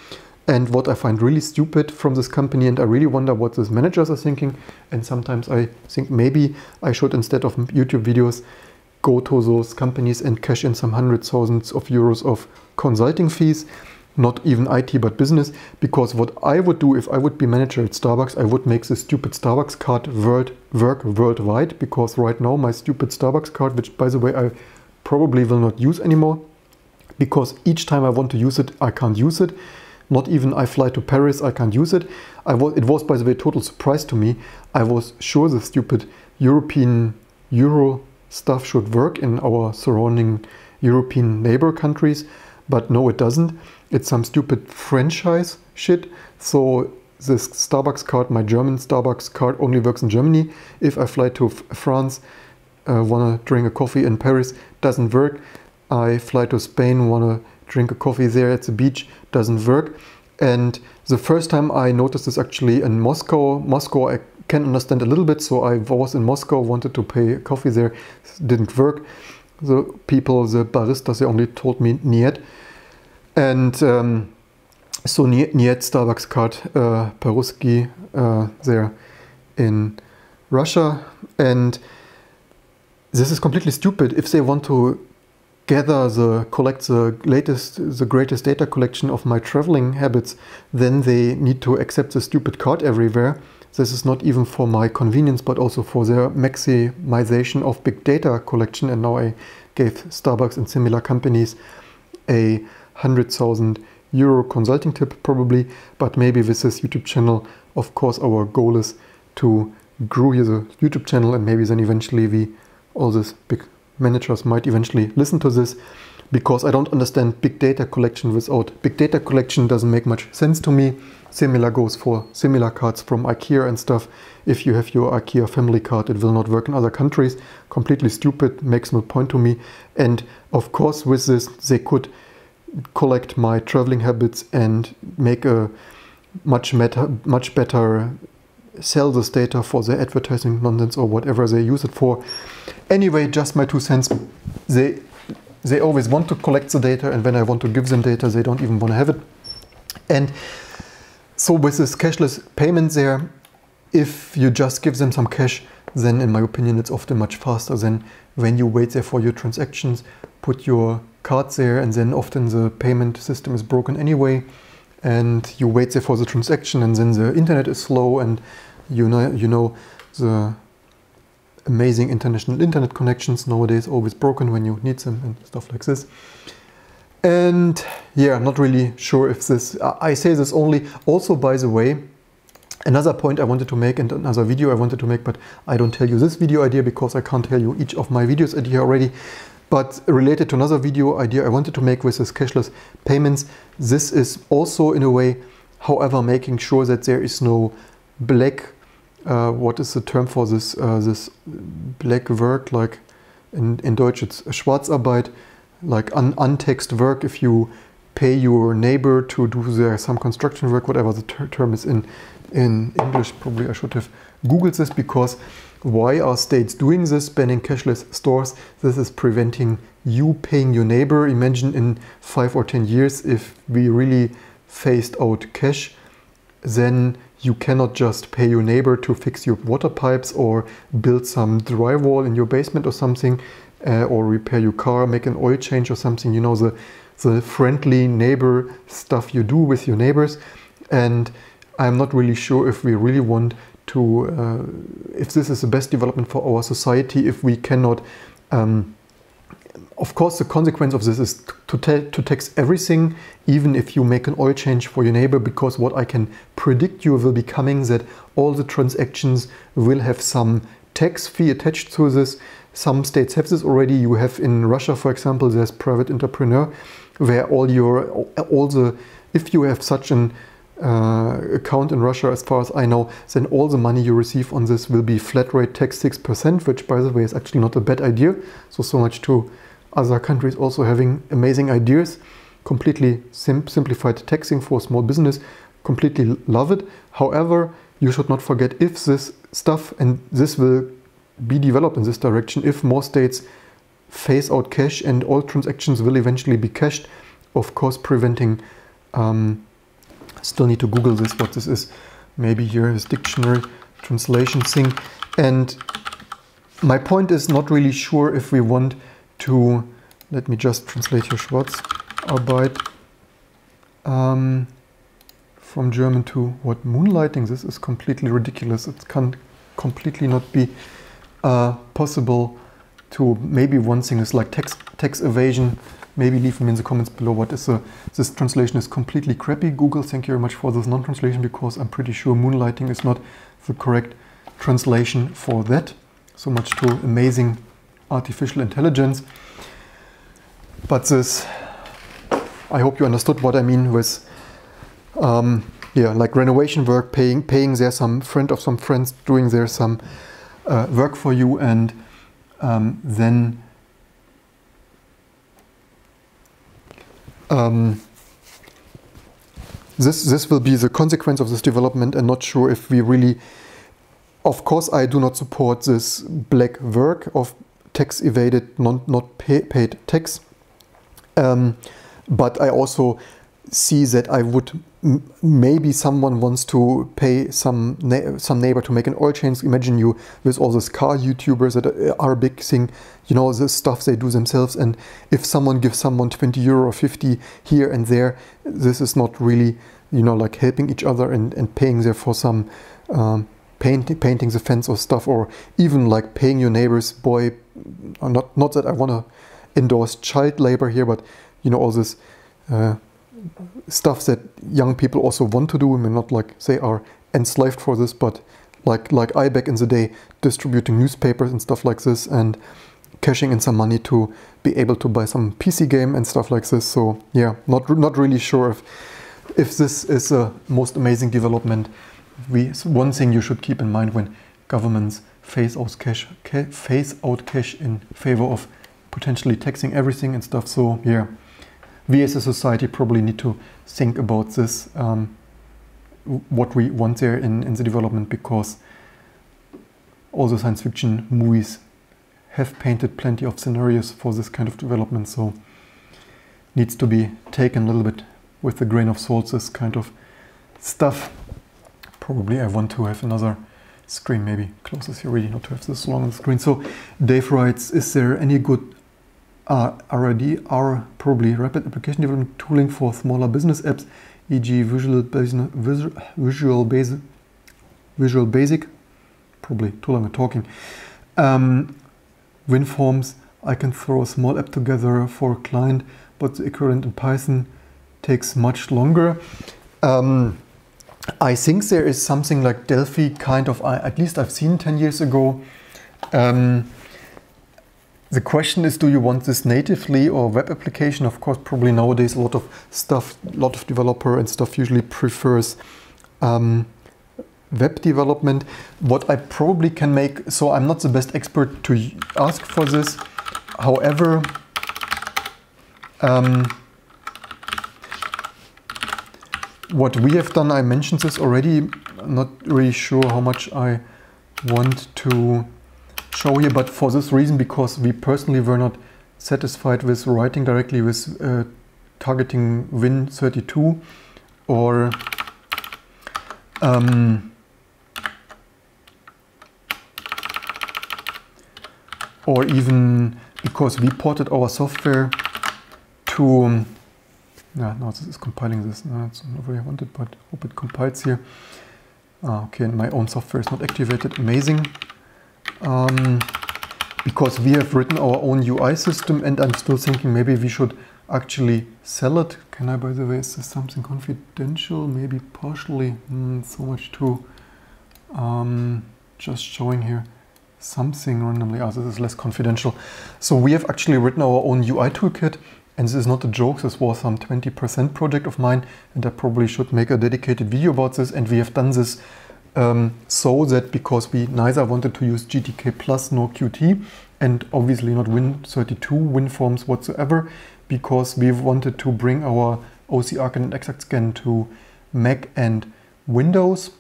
And what I find really stupid from this company, and I really wonder what these managers are thinking, and sometimes I think maybe I should, instead of YouTube videos, go to those companies and cash in some hundreds thousands of euros of consulting fees, not even IT but business. Because what I would do if I would be manager at Starbucks, I would make this stupid Starbucks card work worldwide, because right now my stupid Starbucks card, which by the way I probably will not use anymore, because each time I want to use it, I can't use it. Not even I fly to Paris, I can't use it. It was, by the way, a total surprise to me. I was sure the stupid European Euro stuff should work in our surrounding European neighbor countries, but no, it doesn't. It's some stupid franchise shit. So this Starbucks card, my German Starbucks card, only works in Germany. If I fly to France, wanna drink a coffee in Paris, doesn't work. I fly to Spain, wanna drink a coffee there at the beach, doesn't work. And the first time I noticed this actually in Moscow. Moscow I can understand a little bit, so I was in Moscow, wanted to pay coffee there, didn't work. The people, the baristas, they only told me niet. And so niet Starbucks card по-русски there in Russia. And this is completely stupid. If they want to collect the greatest data collection of my traveling habits, then they need to accept the stupid card everywhere. This is not even for my convenience, but also for their maximization of big data collection. And now I gave Starbucks and similar companies a 100,000 euro consulting tip probably, but maybe with this YouTube channel, of course, our goal is to grow here the YouTube channel, and maybe then eventually all these big managers might eventually listen to this, because I don't understand big data collection without big data collection. Doesn't make much sense to me. Similar goes for similar cards from IKEA and stuff. If you have your IKEA family card, it will not work in other countries. Completely stupid, makes no point to me. And of course with this they could collect my traveling habits and make a much better sell this data for their advertising nonsense or whatever they use it for. Anyway, just my 2 cents. They always want to collect the data, and when I want to give them data, they don't even want to have it. And so with this cashless payment there, if you just give them some cash, then in my opinion it's often much faster than when you wait there for your transactions, put your card there, and then often the payment system is broken anyway, and you wait there for the transaction, and then the internet is slow, and you know the amazing international internet connections nowadays always broken when you need them and stuff like this. And yeah, not really sure if this, I say this only, also by the way, another point I wanted to make and another video I wanted to make, but I don't tell you this video idea because I can't tell you each of my videos idea already. But related to another video idea I wanted to make with this cashless payments, this is also in a way, however, making sure that there is no black, what is the term for this, this black work, like in Deutsch it's Schwarzarbeit, like untaxed work. If you pay your neighbor to do some construction work, whatever the term is in English, probably I should have Googled this, because why are states doing this, banning cashless stores? This is preventing you paying your neighbor. Imagine in 5 or 10 years, if we really phased out cash, then you cannot just pay your neighbor to fix your water pipes or build some drywall in your basement or something, or repair your car, make an oil change or something, you know, the friendly neighbor stuff you do with your neighbors. And I'm not really sure if we really want to, if this is the best development for our society, if we cannot, of course the consequence of this is to tax everything, even if you make an oil change for your neighbor, because what I can predict you will be coming, that all the transactions will have some tax fee attached to this. Some states have this already. You have in Russia, for example, there's private entrepreneur, where if you have such an account in Russia, as far as I know, then all the money you receive on this will be flat rate tax 6%, which by the way is actually not a bad idea. So much to other countries also having amazing ideas. Completely simplified taxing for small business, completely love it. However, you should not forget, if this stuff, and this will be developed in this direction, if more states phase out cash and all transactions will eventually be cashed, of course preventing, still need to Google this, what this is, maybe here is dictionary translation thing. And my point is, not really sure if we want to, let me just translate here, Schwarzarbeit, from German to what, moonlighting. This is completely ridiculous. It can completely not be possible to, maybe one thing is like tax evasion. Maybe leave them in the comments below what is this translation is completely crappy. Google, thank you very much for this non-translation, because I'm pretty sure moonlighting is not the correct translation for that. So much to amazing artificial intelligence. But this, I hope you understood what I mean with yeah, like renovation work, paying there some friend of some friends, doing there some work for you, and then this will be the consequence of this development, and not sure if we really. Of course, I do not support this black work of tax evaded, not paid tax, but I also see that I would maybe someone wants to pay some neighbor to make an oil change. Imagine you with all these car YouTubers that are a big thing, you know, the stuff they do themselves, and if someone gives someone 20 euro or 50 here and there, this is not really, you know, like helping each other and paying there for some painting the fence or stuff, or even like paying your neighbor's boy. Not that I want to endorse child labor here, but you know, all this stuff that young people also want to do. I mean, not like they are enslaved for this, but like I back in the day, distributing newspapers and stuff like this, and cashing in some money to be able to buy some PC game and stuff like this. So yeah, not really sure if this is a most amazing development. One thing you should keep in mind when governments phase out cash in favor of potentially taxing everything and stuff. So yeah, we as a society probably need to think about this, what we want there in the development, because all the science fiction movies have painted plenty of scenarios for this kind of development. So needs to be taken a little bit with a grain of salt, this kind of stuff. Probably I want to have another screen, maybe close this here, really not to have this long on the screen. So Dave writes, is there any good RAD, probably rapid application development tooling for smaller business apps, e.g. Visual Basic, probably too long talking. WinForms, I can throw a small app together for a client, but the equivalent in Python takes much longer. I think there is something like Delphi kind of, at least I've seen 10 years ago. The question is, do you want this natively or web application? Of course, probably nowadays a lot of developer and stuff usually prefers web development. What I probably can make, so I'm not the best expert to ask for this. However, what we have done, I mentioned this already, I'm not really sure how much I want to show here, but for this reason, because we personally were not satisfied with writing directly with targeting Win32, or even because we ported our software to no, this is compiling this. No, it's not what I wanted, but hope it compiles here. Okay, and my own software is not activated. Amazing. Because we have written our own UI system, and I'm still thinking maybe we should actually sell it. Can I, by the way, is this something confidential? Maybe partially. So much too. Just showing here something randomly. This is less confidential. So we have actually written our own UI toolkit. And this is not a joke, this was some 20% project of mine, and I probably should make a dedicated video about this. And we have done this so that, because we neither wanted to use GTK Plus nor Qt, and obviously not Win32 WinForms whatsoever, because we wanted to bring our OCR and Exact Scan to Mac and Windows.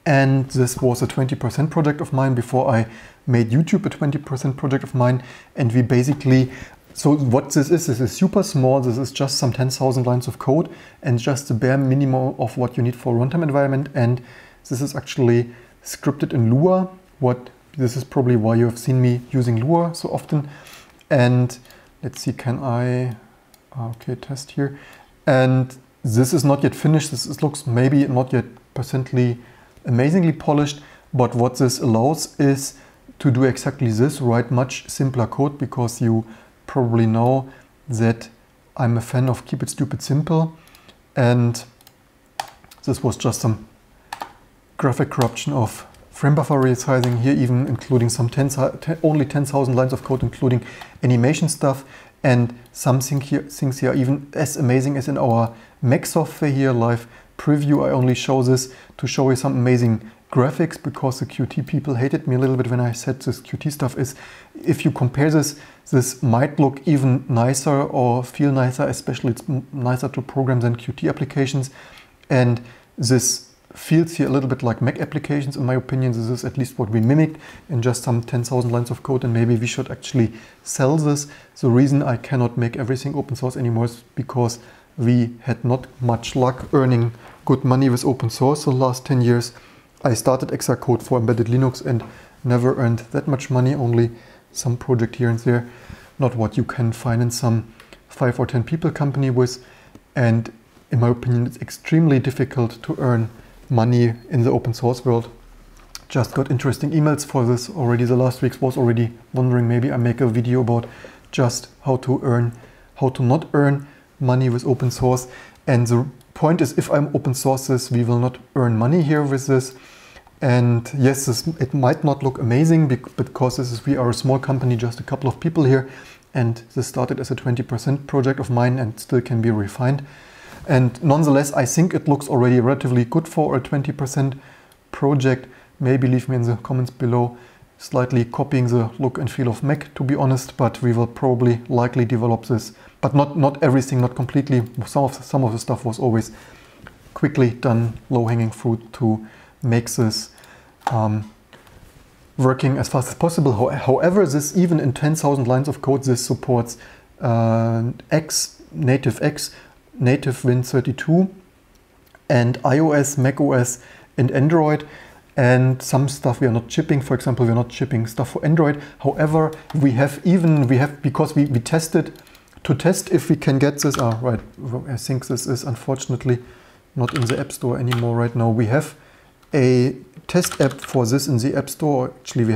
And this was a 20% project of mine before I made YouTube a 20% project of mine. And we basically, so what this is super small. This is just some 10,000 lines of code and just the bare minimum of what you need for a runtime environment. And this is actually scripted in Lua. This is probably why you have seen me using Lua so often. And let's see, can I, okay, test here. And this is not yet finished. This looks maybe not yet percently amazingly polished, but what this allows is to do exactly this, write much simpler code, because you probably know that I'm a fan of keep it stupid simple, and this was just some graphic corruption of frame buffer resizing here, even including some only 10,000 lines of code, including animation stuff, and some things here are even as amazing as in our Mac software here, live preview. I only show this to show you some amazing graphics, because the Qt people hated me a little bit when I said this Qt stuff, is if you compare this might look even nicer or feel nicer, especially it's nicer to program than Qt applications. And this feels here a little bit like Mac applications. In my opinion, this is at least what we mimicked in just some 10,000 lines of code, and maybe we should actually sell this. The reason I cannot make everything open source anymore is because we had not much luck earning good money with open source the last 10 years. I started Xcode for embedded Linux and never earned that much money, only some project here and there, not what you can finance some 5 or 10 people company with. And in my opinion, it's extremely difficult to earn money in the open source world. Just got interesting emails for this already. The last weeks was already wondering maybe I make a video about just how to not earn money with open source. And the point is, if I'm open source this, we will not earn money here with this. And yes, it might not look amazing because we are a small company, just a couple of people here, and this started as a 20% project of mine and still can be refined. And nonetheless, I think it looks already relatively good for a 20% project. Maybe leave me in the comments below, slightly copying the look and feel of Mac, to be honest, but we will probably likely develop this. But not everything, not completely. Some of the stuff was always quickly done, low-hanging fruit to make this working as fast as possible. However, this, even in 10,000 lines of code, this supports native Win32 and iOS, macOS and Android, and some stuff we are not shipping. For example, we are not shipping stuff for Android. However, we have because we tested to test if we can get this. Right, I think this is unfortunately not in the App Store anymore right now. We have a test app for this in the App Store. Actually, we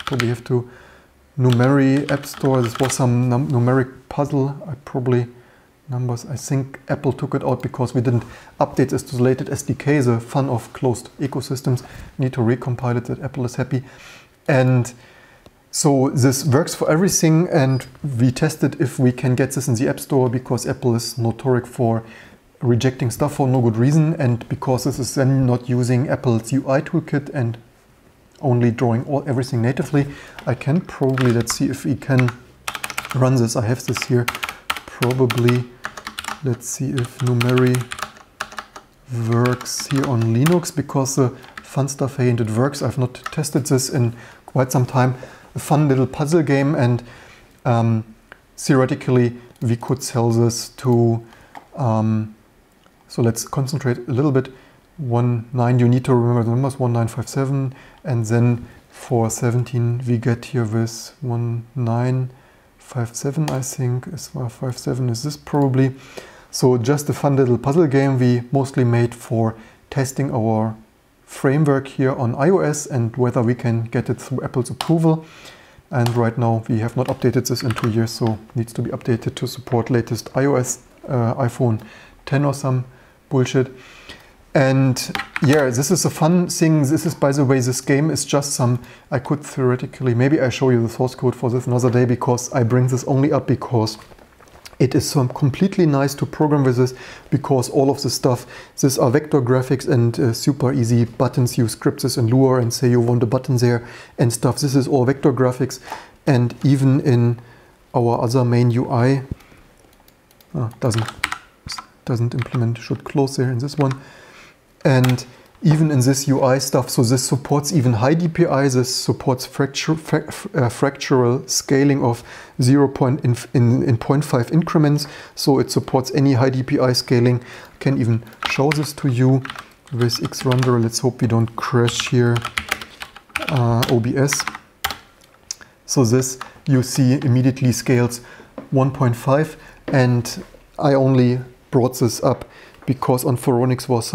probably have to numeric App Store. This was some numeric puzzle. I think Apple took it out because we didn't update this to the latest SDK. The fun of closed ecosystems. Need to recompile it that Apple is happy. And so this works for everything, and we tested if we can get this in the App Store because Apple is notorious for rejecting stuff for no good reason, and because this is then not using Apple's UI toolkit and only drawing everything natively. I can probably, let's see if we can run this. I have this here. Probably, let's see if numeric works here on Linux, because the fun stuff, hey, and it works. I've not tested this in quite some time. A fun little puzzle game, and theoretically we could sell this to so let's concentrate a little bit. 19, you need to remember the numbers, 1957, and then for 17 we get here with 1957, I think, is 57 is this probably. So just a fun little puzzle game we mostly made for testing our framework here on iOS and whether we can get it through Apple's approval. And right now we have not updated this in 2 years, so needs to be updated to support latest iOS, iPhone 10 or some bullshit. And yeah, this is a fun thing. This is, by the way, this game is just some, I could theoretically, maybe I show you the source code for this another day, because I bring this only up because it is so completely nice to program with this, because all of the stuff, these are vector graphics and super easy buttons. You script this in Lua and say you want a button there and stuff. This is all vector graphics, and even in our other main UI, doesn't implement, should close there in this one. And even in this UI stuff, so this supports even high DPI, this supports fractional scaling of 0.5 increments, so it supports any high DPI scaling. I can even show this to you with Xrender. Let's hope we don't crash here. OBS. So this, you see, immediately scales 1.5, and I only brought this up because on Phoronix was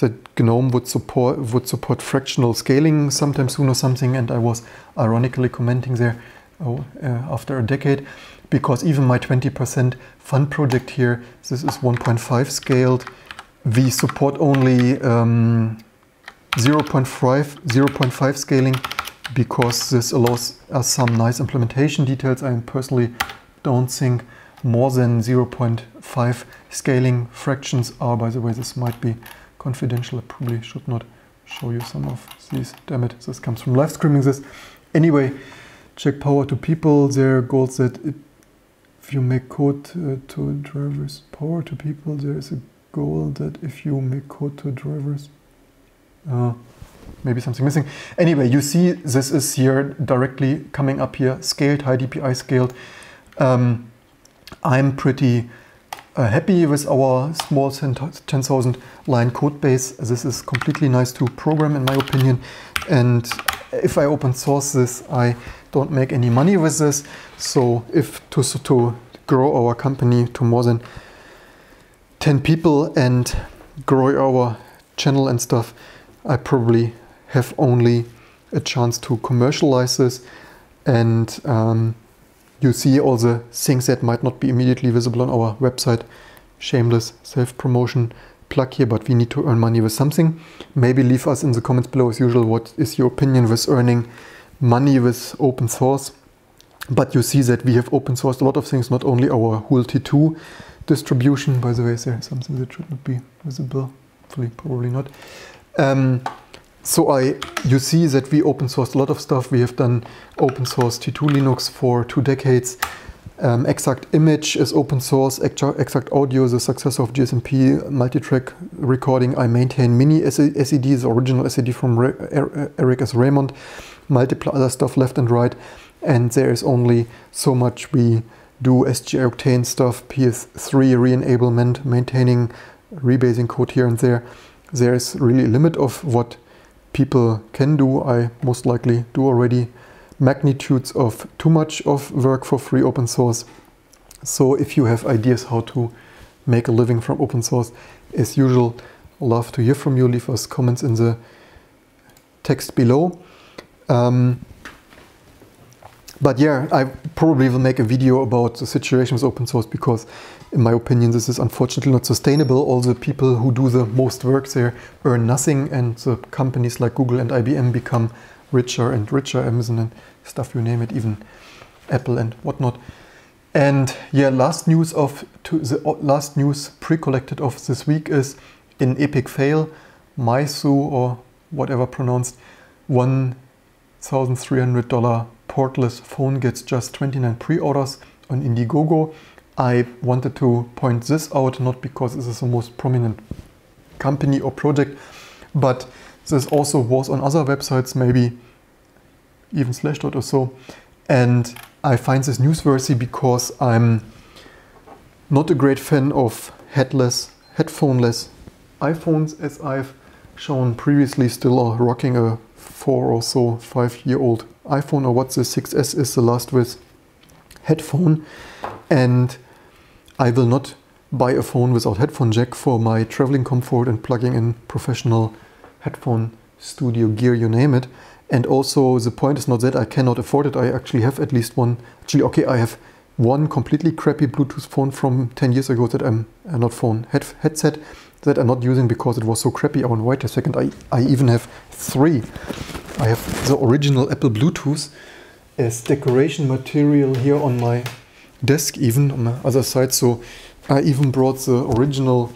that GNOME would support fractional scaling sometime soon or something, and I was ironically commenting there after a decade, because even my 20% fun project here, this is 1.5 scaled. We support only 0.5 scaling, because this allows us some nice implementation details. I personally don't think more than 0.5 scaling fractions are, by the way, this might be confidential. I probably should not show you some of these. Damn it, this comes from live streaming this. Anyway, check power to people. There are goals that if you make code to drivers, power to people, there is a goal that if you make code to drivers, maybe something missing. Anyway, you see this is here directly coming up here, scaled, high DPI scaled. I'm pretty happy with our small 10,000 line code base. This is completely nice to program in my opinion. And if I open source this, I don't make any money with this. So if to grow our company to more than 10 people and grow our channel and stuff, I probably have only a chance to commercialize this. And you see all the things that might not be immediately visible on our website. Shameless self-promotion plug here, but we need to earn money with something. Maybe leave us in the comments below as usual what is your opinion with earning money with open source. But you see that we have open sourced a lot of things, not only our Hool T2 distribution. By the way, is there something that should not be visible? Hopefully, probably not. So you see that we open sourced a lot of stuff. We have done open source T2 Linux for 2 decades. Exact Image is open source. Exact Audio, the successor of GSMP, multi-track recording. I maintain Mini SED, the original SED from Eric S. Raymond. Multiple other stuff left and right. And there is only so much we do. SGI Octane stuff, PS3 re-enablement, maintaining rebasing code here and there. There is really a limit of what people can do. I most likely do already magnitudes of too much of work for free open source. So if you have ideas how to make a living from open source, as usual, love to hear from you. Leave us comments in the text below. But yeah, I probably will make a video about the situation with open source because in my opinion this is unfortunately not sustainable. All the people who do the most work there earn nothing, and the companies like Google and IBM become richer and richer, Amazon and stuff, you name it, even Apple and whatnot. And yeah, last news pre-collected of this week is in epic fail, Meizu or whatever pronounced, $1,300 portless phone gets just 29 pre-orders on Indiegogo. I wanted to point this out, not because this is the most prominent company or project, but this also was on other websites, maybe even Slashdot or so. And I find this newsworthy because I'm not a great fan of headphoneless iPhones, as I've shown previously, still rocking a 4 or so 5-year-old iPhone, or what the 6S is, the last with headphone. And I will not buy a phone without headphone jack for my traveling comfort and plugging in professional headphone studio gear, you name it. And also the point is not that I cannot afford it. I actually have at least one. Actually, okay, I have one completely crappy Bluetooth phone from 10 years ago that I'm not phone headset that I'm not using because it was so crappy. Oh, and wait a second, I even have 3. I have the original Apple Bluetooth as decoration material here on my desk, even on the other side. So I even brought the original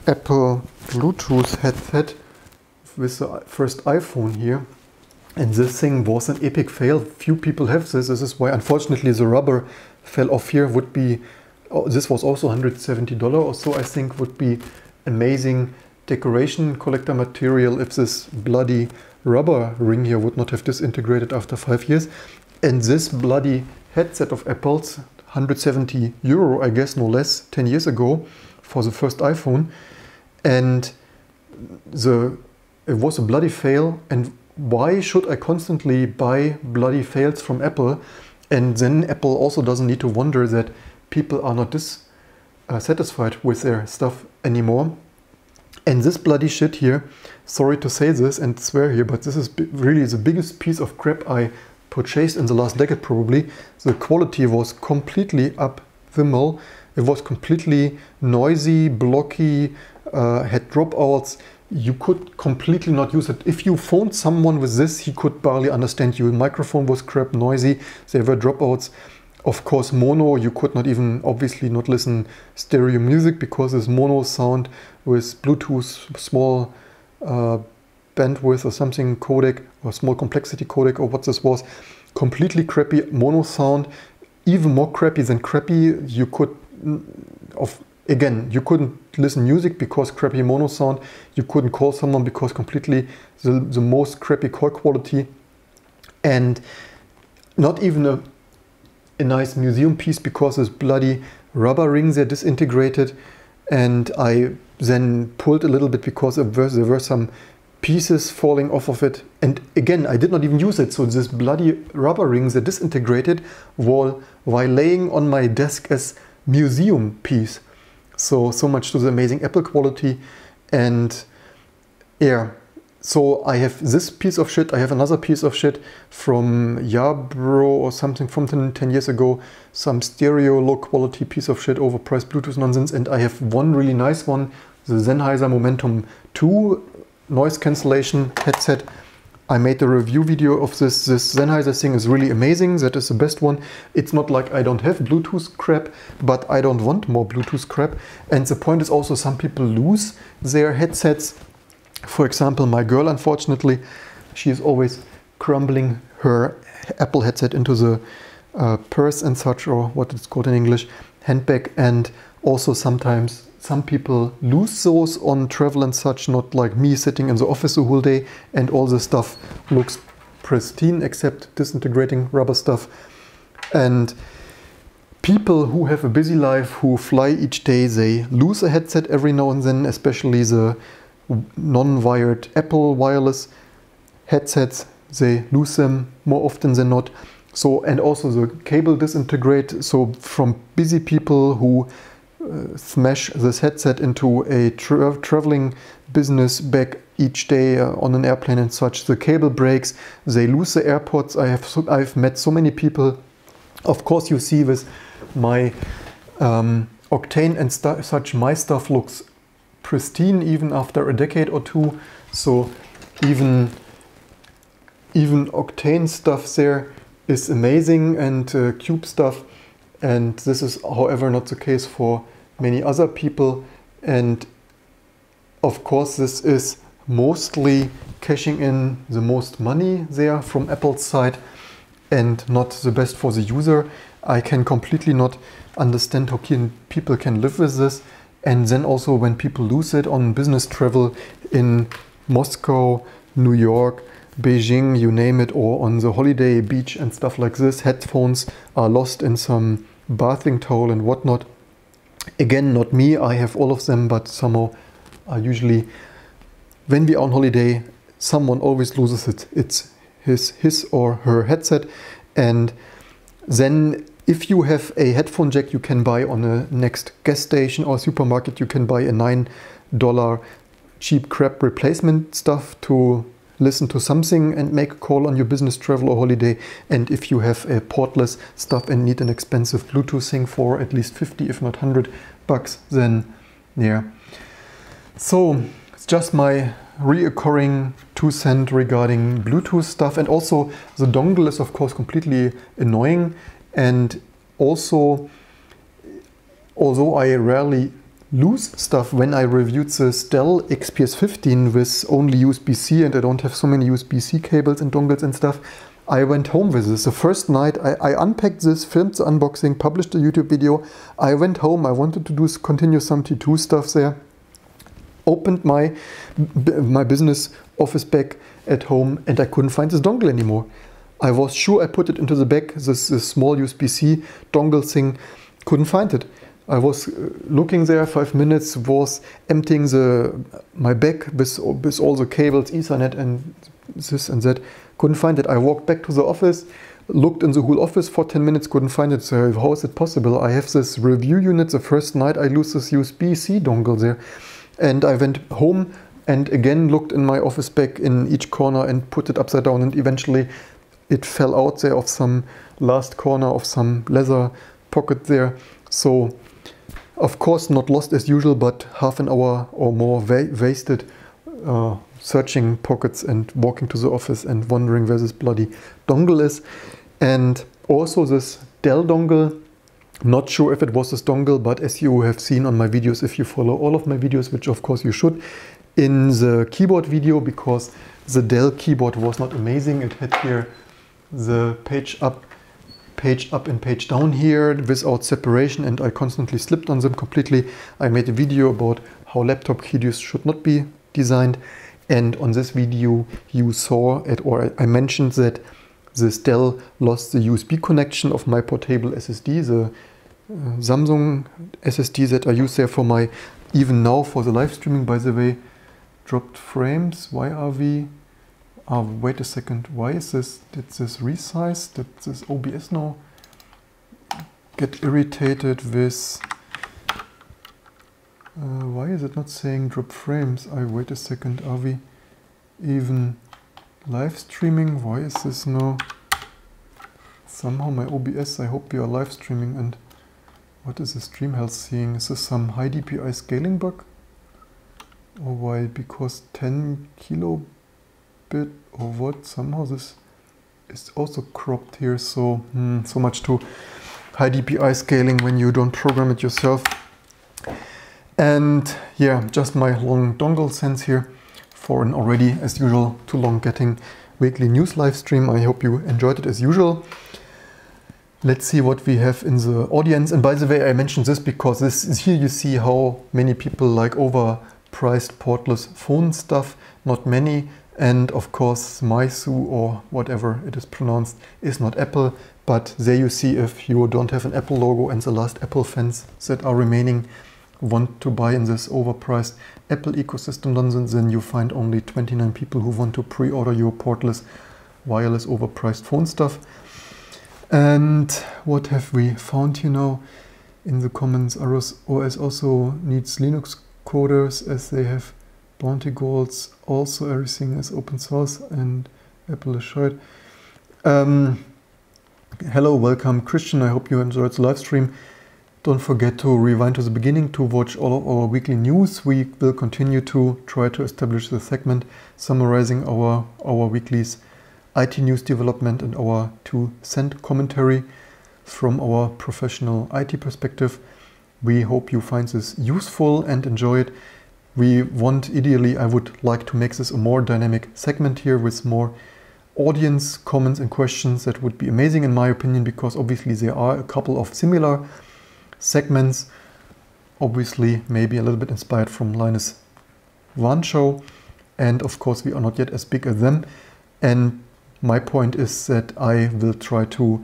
Apple Bluetooth headset with the first iPhone here. And this thing was an epic fail. Few people have this. This is why, unfortunately, the rubber fell off here. Would be, this was also $170 or so, I think, would be amazing decoration collector material if this bloody rubber ring here would not have disintegrated after 5 years. And this bloody headset of Apple's, €170, I guess, no less, 10 years ago for the first iPhone. And it was a bloody fail. And why should I constantly buy bloody fails from Apple? And then Apple also doesn't need to wonder that people are not dissatisfied with their stuff anymore. And this bloody shit here, sorry to say this and swear here, but this is really the biggest piece of crap I purchased in the last decade probably. The quality was completely up the mill. It was completely noisy, blocky, had dropouts. You could completely not use it. If you phoned someone with this, he could barely understand you. The microphone was crap, noisy, there were dropouts. Of course, mono, you could not even, obviously not listen stereo music because this mono sound with Bluetooth, small bandwidth or something codec or small complexity codec or what this was. Completely crappy mono sound, even more crappy than crappy. You could, again, you couldn't listen music because crappy mono sound. You couldn't call someone because completely the most crappy call quality. And not even a nice museum piece because this bloody rubber rings are disintegrated. And I then pulled a little bit because there were some pieces falling off of it. And again, I did not even use it. So this bloody rubber rings are disintegrated while laying on my desk as museum piece. So much to the amazing Apple quality. And yeah, so I have this piece of shit. I have another piece of shit from Yabro or something from 10 years ago. Some stereo low quality piece of shit, overpriced Bluetooth nonsense. And I have one really nice one, the Sennheiser Momentum 2 noise cancellation headset. I made a review video of this. This Sennheiser thing is really amazing. That is the best one. It's not like I don't have Bluetooth crap, but I don't want more Bluetooth crap. And the point is also some people lose their headsets. For example, my girl, unfortunately, she is always crumbling her Apple headset into the purse and such, or what it's called in English, handbag. And also sometimes some people lose those on travel and such, not like me sitting in the office the whole day and all the stuff looks pristine except disintegrating rubber stuff. And people who have a busy life, who fly each day, they lose a headset every now and then, especially the non-wired Apple wireless headsets. They lose them more often than not. So, and also the cable disintegrate. So from busy people who smash this headset into a traveling business bag each day on an airplane and such, the cable breaks, they lose the AirPods. I've met so many people. Of course, you see with my Octane and such, my stuff looks pristine even after a decade or two. So even Octane stuff there is amazing, and Cube stuff. And this is, however, not the case for many other people. And of course, this is mostly cashing in the most money there from Apple's side and not the best for the user. I can completely not understand how people can live with this. And then also when people lose it on business travel in Moscow, New York, Beijing, you name it, or on the holiday beach and stuff like this, headphones are lost in some bathing towel and whatnot. Again, not me, I have all of them, but somehow usually when we are on holiday, someone always loses it. It's his or her headset. And then if you have a headphone jack you can buy on a next gas station or supermarket, you can buy a $9 cheap crap replacement stuff to listen to something and make a call on your business travel or holiday. And if you have a portless stuff and need an expensive Bluetooth thing for at least 50, if not $100, then yeah. So it's just my reoccurring 2 cents regarding Bluetooth stuff. And also the dongle is of course completely annoying. And also, although I rarely lose stuff, when I reviewed the Dell XPS 15 with only USB-C and I don't have so many USB-C cables and dongles and stuff, I went home with this. The first night I unpacked this, filmed the unboxing, published a YouTube video. I went home, I wanted to continue some T2 stuff there. Opened my business office bag at home and I couldn't find this dongle anymore. I was sure I put it into the bag, this small USB-C dongle thing, couldn't find it. I was looking there 5 minutes, was emptying my bag with all the cables, Ethernet and this and that, couldn't find it. I walked back to the office, looked in the whole office for 10 minutes, couldn't find it. So how is it possible? I have this review unit, the first night I lose this USB-C dongle there. And I went home and again looked in my office bag in each corner and put it upside down, and eventually it fell out there of some last corner of some leather pocket there. So of course not lost as usual, but half an hour or more wasted searching pockets and walking to the office and wondering where this bloody dongle is. And also this Dell dongle, not sure if it was this dongle, but as you have seen on my videos, if you follow all of my videos, which of course you should, in the keyboard video because the Dell keyboard was not amazing. It had here the page up and page down here without separation, and I constantly slipped on them completely. I made a video about how laptop keys should not be designed, and on this video you saw it, or I mentioned that this Dell lost the USB connection of my portable SSD, the Samsung SSD that I use there for my, even now for the live streaming, by the way. Dropped frames, why are we, wait a second, why is this, did this resize, did this OBS now get irritated with, why is it not saying drop frames? Wait a second, are we even live streaming? Why is this now, somehow my OBS, I hope you are live streaming, and what is the stream health seeing? Is this some high DPI scaling bug? Or why? Because 10 kilobit or what? Somehow this is also cropped here, so so much to high DPI scaling when you don't program it yourself. And yeah, just my long dongle sense here for an already, as usual, too long getting weekly news live stream. I hope you enjoyed it as usual. Let's see what we have in the audience. And by the way, I mentioned this because this is here you see how many people like overpriced portless phone stuff. Not many. And of course, Meizu, or whatever it is pronounced, is not Apple. But there you see, if you don't have an Apple logo and the last Apple fans that are remaining want to buy in this overpriced Apple ecosystem nonsense, then you find only 29 people who want to pre-order your portless, wireless, overpriced phone stuff. And what have we found here now in the comments? Aros OS also needs Linux coders as they have bounty goals. Also everything is open source and Apple is short. Hello, welcome Christian. I hope you enjoyed the live stream. Don't forget to rewind to the beginning to watch all of our weekly news. We will continue to try to establish the segment summarizing our weekly's IT news development and our 2-cent commentary from our professional IT perspective. We hope you find this useful and enjoy it. Ideally, I would like to make this a more dynamic segment here with more audience comments and questions. That would be amazing in my opinion, because obviously there are a couple of similar segments, obviously maybe a little bit inspired from Linus One Show, and of course we are not yet as big as them. And my point is that I will try to,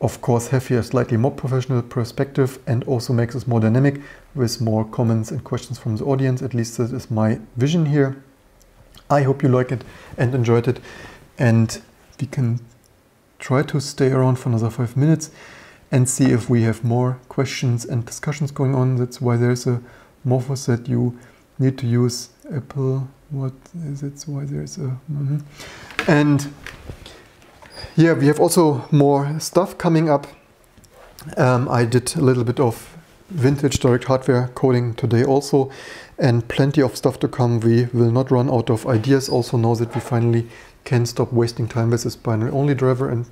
of course, have here a slightly more professional perspective and also make this more dynamic with more comments and questions from the audience. At least that is my vision here. I hope you like it and enjoyed it, and we can try to stay around for another 5 minutes and see if we have more questions and discussions going on. That's why there's a Morphos that you need to use Apple. What is it? Why there's a... And yeah, we have also more stuff coming up. I did a little bit of vintage direct hardware coding today also, and plenty of stuff to come. We will not run out of ideas also now that we finally can stop wasting time with this binary only driver and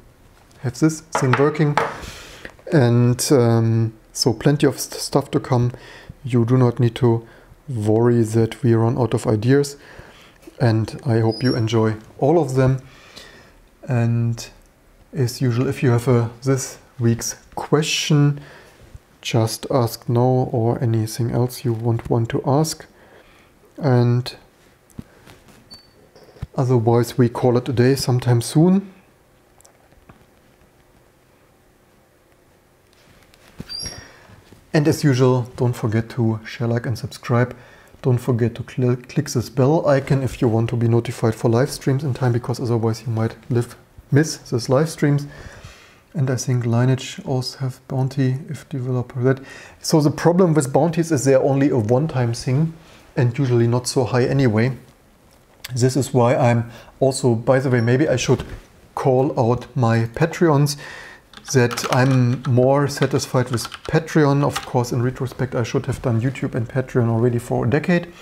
have this thing working. And so plenty of stuff to come. You do not need to worry that we run out of ideas, and I hope you enjoy all of them. And as usual, if you have this week's question, just ask now, or anything else you want to ask. And otherwise we call it a day sometime soon. And as usual, don't forget to share, like and subscribe. Don't forget to click this bell icon if you want to be notified for live streams in time, because otherwise you might miss this live streams. And I think Lineage also have bounty if developer that. So the problem with bounties is they're only a one-time thing and usually not so high anyway. This is why I'm also, by the way, maybe I should call out my Patreons, that I'm more satisfied with Patreon. Of course, in retrospect, I should have done YouTube and Patreon already for a decade,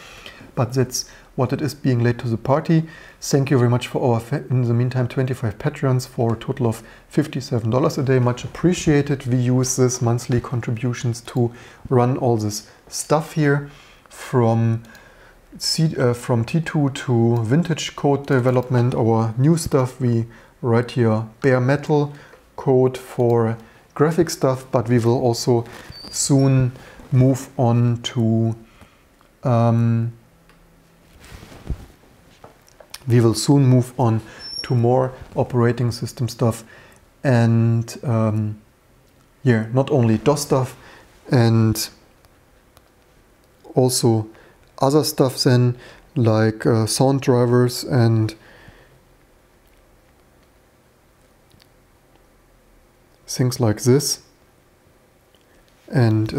but that's what it is, being late to the party. Thank you very much for our, in the meantime, 25 Patreons for a total of $57 a day. Much appreciated. We use this monthly contributions to run all this stuff here, from from T2 to vintage code development, our new stuff, we write here bare metal code for graphic stuff, but we will also soon move on to more operating system stuff, and yeah, not only DOS stuff, and also other stuff then, like sound drivers and things like this, and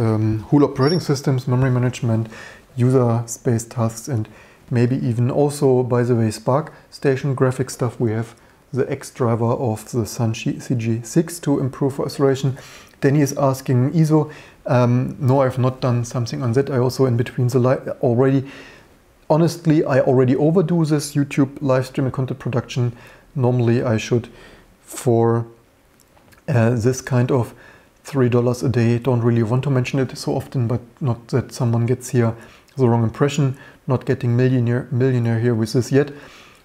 whole operating systems, memory management, user space tasks, and maybe even also, by the way, Spark Station graphic stuff. We have the X driver of the Sun CG6 to improve acceleration. Danny is asking ISO. No, I've not done something on that. I also in between the honestly, I already overdo this YouTube live stream and content production. Normally I should, for this kind of $3 a day, don't really want to mention it so often, but not that someone gets here the wrong impression. Not getting millionaire here with this yet.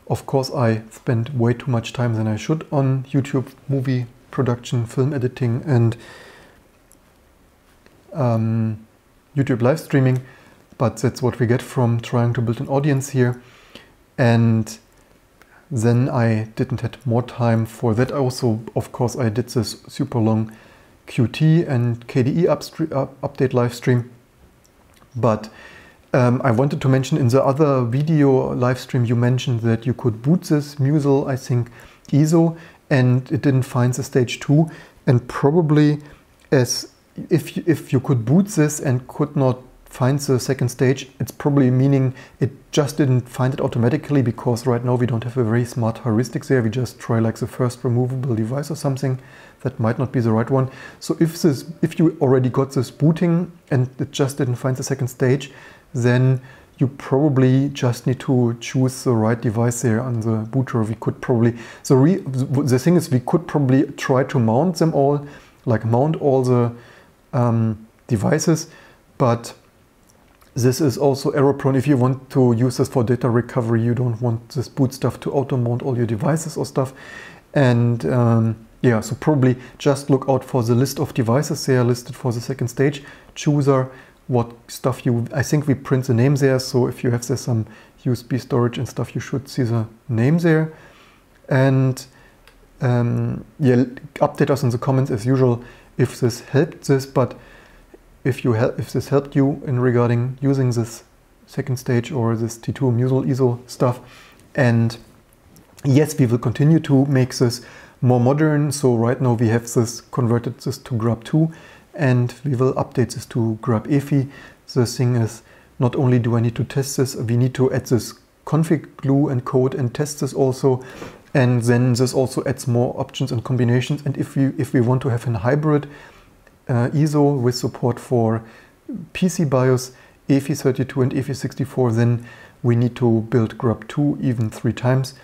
Of course, I spend way too much time than I should on YouTube movie production, film editing, and YouTube live streaming, but that's what we get from trying to build an audience here. And then I didn't have more time for that. Also, of course, I did this super long Qt and KDE update live stream, but I wanted to mention in the other video live stream you mentioned that you could boot this Meizu, I think, ISO, and it didn't find the stage 2, and probably as if you could boot this and could not find the second stage, it's probably meaning it just didn't find it automatically, because right now we don't have a very smart heuristic there. We just try like the first removable device or something. That might not be the right one. So if you already got this booting and it just didn't find the second stage, then you probably just need to choose the right device there on the booter. We could probably, the thing is, we could probably try to mount them all, like mount all the devices, but this is also error prone. If you want to use this for data recovery, you don't want this boot stuff to auto mount all your devices or stuff. And yeah, so probably just look out for the list of devices there listed for the second stage chooser. What stuff I think we print the name there, so if you have there some USB storage and stuff, you should see the name there. And yeah, update us in the comments as usual if this helped this, but if this helped you in regarding using this second stage or this T2 Meizu ISO stuff. And yes, we will continue to make this more modern. So right now we have this converted this to Grub 2, and we will update this to Grub EFI. The thing is, not only do I need to test this, we need to add this config glue and code and test this also. And then this also adds more options and combinations. And if we want to have a hybrid ISO with support for PC BIOS, EFI32 and EFI64, then we need to build Grub 2 even 3 times.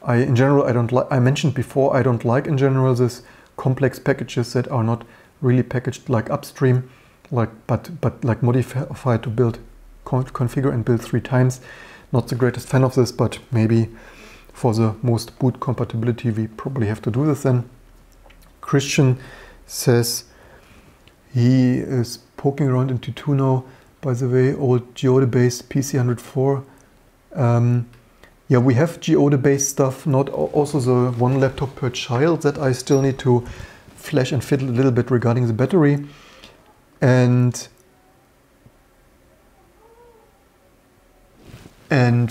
In general, I mentioned before, I don't like in general this complex packages that are not really packaged like upstream, but like modified to build, configure and build 3 times. Not the greatest fan of this, but maybe for the most boot compatibility we probably have to do this then. Christian says he is poking around into T2 now. By the way, old geode-based PC104. Yeah, we have geode-based stuff, not also the one laptop per child that I still need to flash and fiddle a little bit regarding the battery. And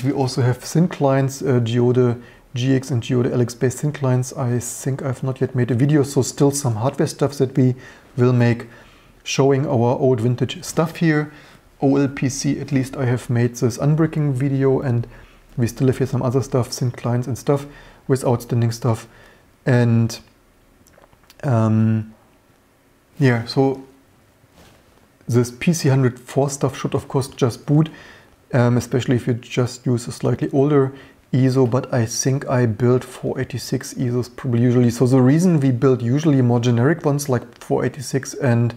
we also have thin clients, Geode GX and Geode LX based thin clients. I think I've not yet made a video, so still some hardware stuff that we will make showing our old vintage stuff here. OLPC, at least I have made this unbricking video, and we still have here some other stuff, thin clients and stuff with outstanding stuff. And yeah, so this PC104 stuff should of course just boot, especially if you just use a slightly older ISO, but I think I build 486 ISOs probably usually. So the reason we build usually more generic ones like 486 and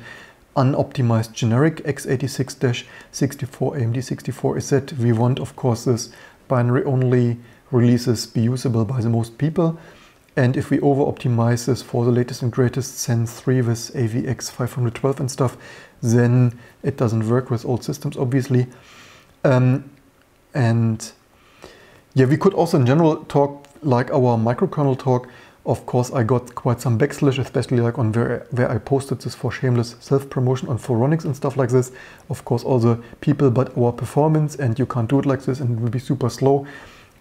unoptimized generic x86-64 AMD 64 is that we want, of course, this binary only releases be usable by the most people. And if we over optimize this for the latest and greatest Zen 3 with AVX 512 and stuff, then it doesn't work with old systems, obviously. And yeah, we could also in general talk like our microkernel talk. Of course, I got quite some backslash, especially like on where I posted this for shameless self-promotion on Phoronix and stuff like this. Of course, all the people, but our performance, and you can't do it like this and it will be super slow.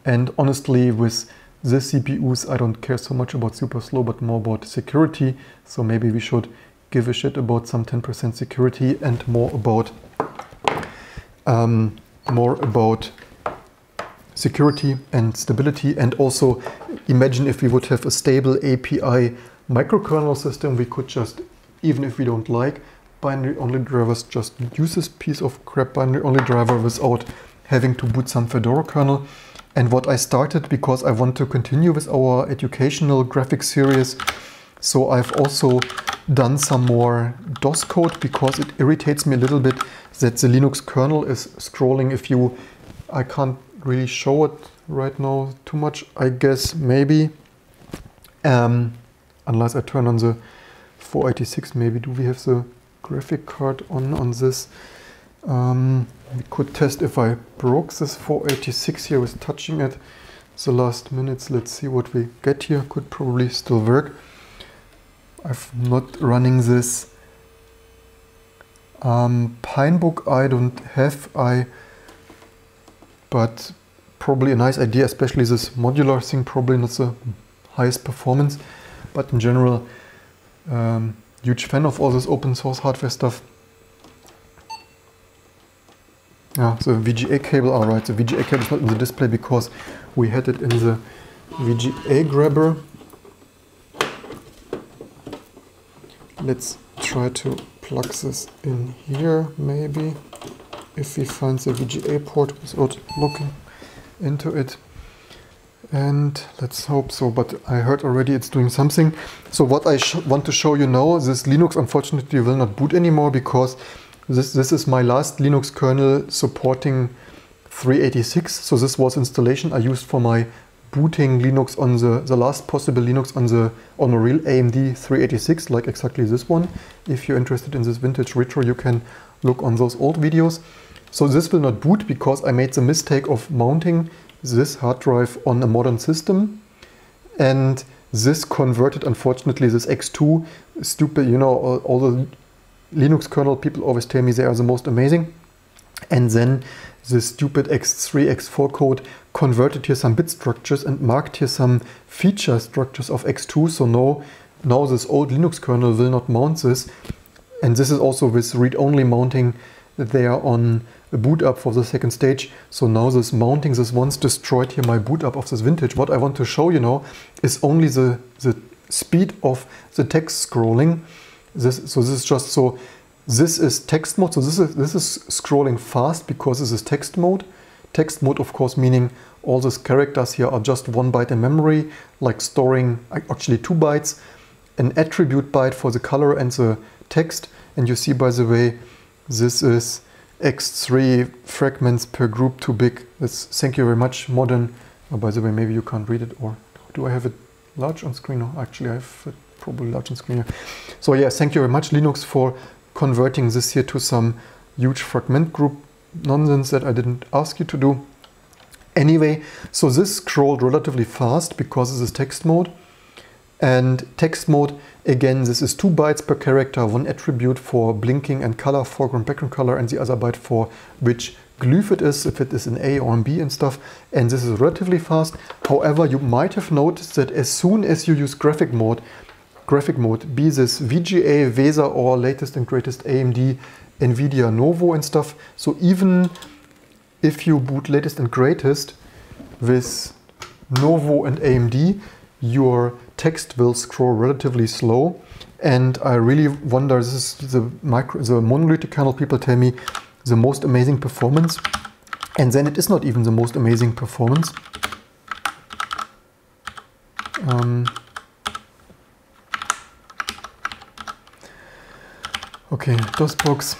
And honestly, with the CPUs, I don't care so much about super slow, but more about security. So maybe we should give a shit about some 10% security and more about security and stability. And also imagine if we would have a stable API microkernel system, we could just, even if we don't like binary only drivers, just use this piece of crap binary only driver without having to boot some Fedora kernel. And what I started, because I want to continue with our educational graphics series, so I've also done some more DOS code, because it irritates me a little bit that the Linux kernel is scrolling. If you, I can't really show it right now too much, I guess, maybe, unless I turn on the 486. Maybe do we have the graphic card on this? We could test if I broke this 486 here with touching it the last minutes. Let's see what we get here. Could probably still work. I'm not running this Pinebook. I don't have. But probably a nice idea, especially this modular thing, probably not the highest performance. But in general, huge fan of all this open source hardware stuff. Yeah, the VGA cable, all right, the VGA cable is not in the display because we had it in the VGA grabber. Let's try to plug this in here, maybe, if we find the VGA port without looking into it. And let's hope so, but I heard already it's doing something. So what I want to show you now, this Linux unfortunately will not boot anymore, because this is my last Linux kernel supporting 386. So this was installation I used for my booting Linux on the last possible Linux on a real AMD 386, like exactly this one. If you're interested in this vintage retro, you can look on those old videos. So this will not boot because I made the mistake of mounting this hard drive on a modern system, and this converted, unfortunately, this X2 stupid, you know, all the Linux kernel people always tell me they are the most amazing, and then the stupid X3, X4 code converted here some bit structures and marked here some feature structures of X2. So now this old Linux kernel will not mount this, and this is also with read-only mounting there on a boot up for the second stage. So now this mounting, this once destroyed here my boot up of this vintage. What I want to show you now is only the speed of the text scrolling. This is text mode. So this is scrolling fast because this is text mode. Text mode, of course, meaning all these characters here are just 1 byte in memory, like storing actually 2 bytes, an attribute byte for the color and the text. And you see, by the way, this is X3 fragments per group too big. That's, thank you very much, modern. Oh, by the way, maybe you can't read it, or do I have it large on screen? No, actually I have it probably large on screen here. So yeah, thank you very much, Linux, for converting this here to some huge fragment group nonsense that I didn't ask you to do. Anyway, so this scrolled relatively fast because this is text mode. And text mode, again, this is 2 bytes per character, 1 attribute for blinking and color, foreground, background color, and the other byte for which glyph it is, if it is an A or an B and stuff. And this is relatively fast. However, you might have noticed that as soon as you use graphic mode, be this VGA, VESA, or latest and greatest AMD, Nvidia, Novo and stuff. So even if you boot latest and greatest with Novo and AMD, your text will scroll relatively slow. And I really wonder, this is the monolithic kernel people tell me the most amazing performance. And then it is not even the most amazing performance. Okay, those books.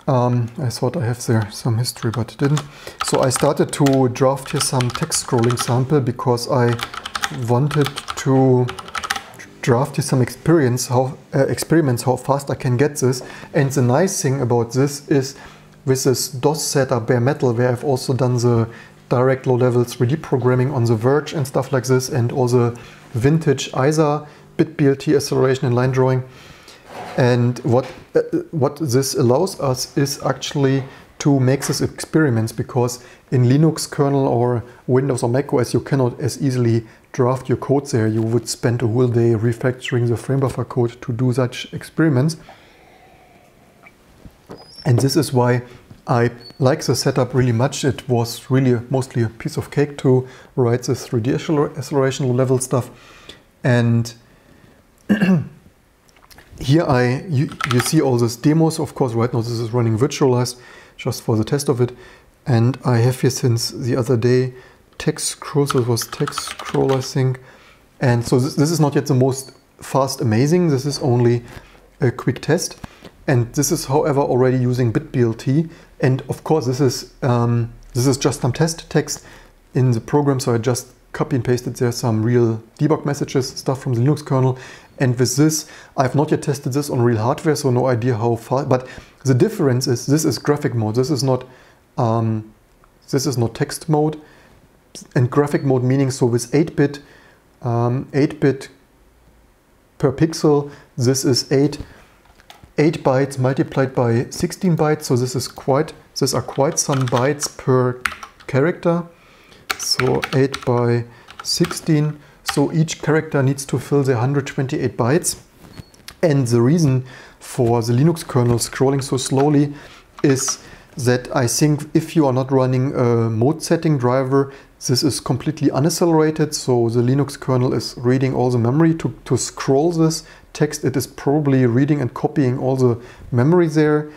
I thought I have there some history, but it didn't. So I started to draft here some text scrolling sample because I wanted to draft here some experiments how fast I can get this. And the nice thing about this is with this DOS setup bare metal, where I've also done the direct low-level 3D programming on the Verge and stuff like this, and all the vintage ISA bit BLT acceleration and line drawing. And what this allows us is actually to make these experiments, because in Linux kernel or Windows or Mac OS you cannot as easily draft your code there. You would spend a whole day refactoring the frame buffer code to do such experiments. And this is why I like the setup really much. It was really mostly a piece of cake to write this 3D acceleration level stuff. And here you see all these demos. Of course, right now this is running virtualized just for the test of it. And I have here since the other day text scroll, so it was text scroll, I think. And so this is not yet the most fast amazing. This is only a quick test. And this is, however, already using bitBLT. And of course, this is just some test text in the program. So I just copy and pasted there some real debug messages, stuff from the Linux kernel. And with this, I've not yet tested this on real hardware, so no idea how fast. But the difference is this is graphic mode. This is not text mode. And graphic mode meaning, so with 8-bit per pixel, this is 8 bytes multiplied by 16 bytes. So these are quite some bytes per character. So 8 by 16. So each character needs to fill the 128 bytes. And the reason for the Linux kernel scrolling so slowly is that I think if you are not running a mode setting driver, this is completely unaccelerated. So the Linux kernel is reading all the memory to scroll this text. It is probably reading and copying all the memory there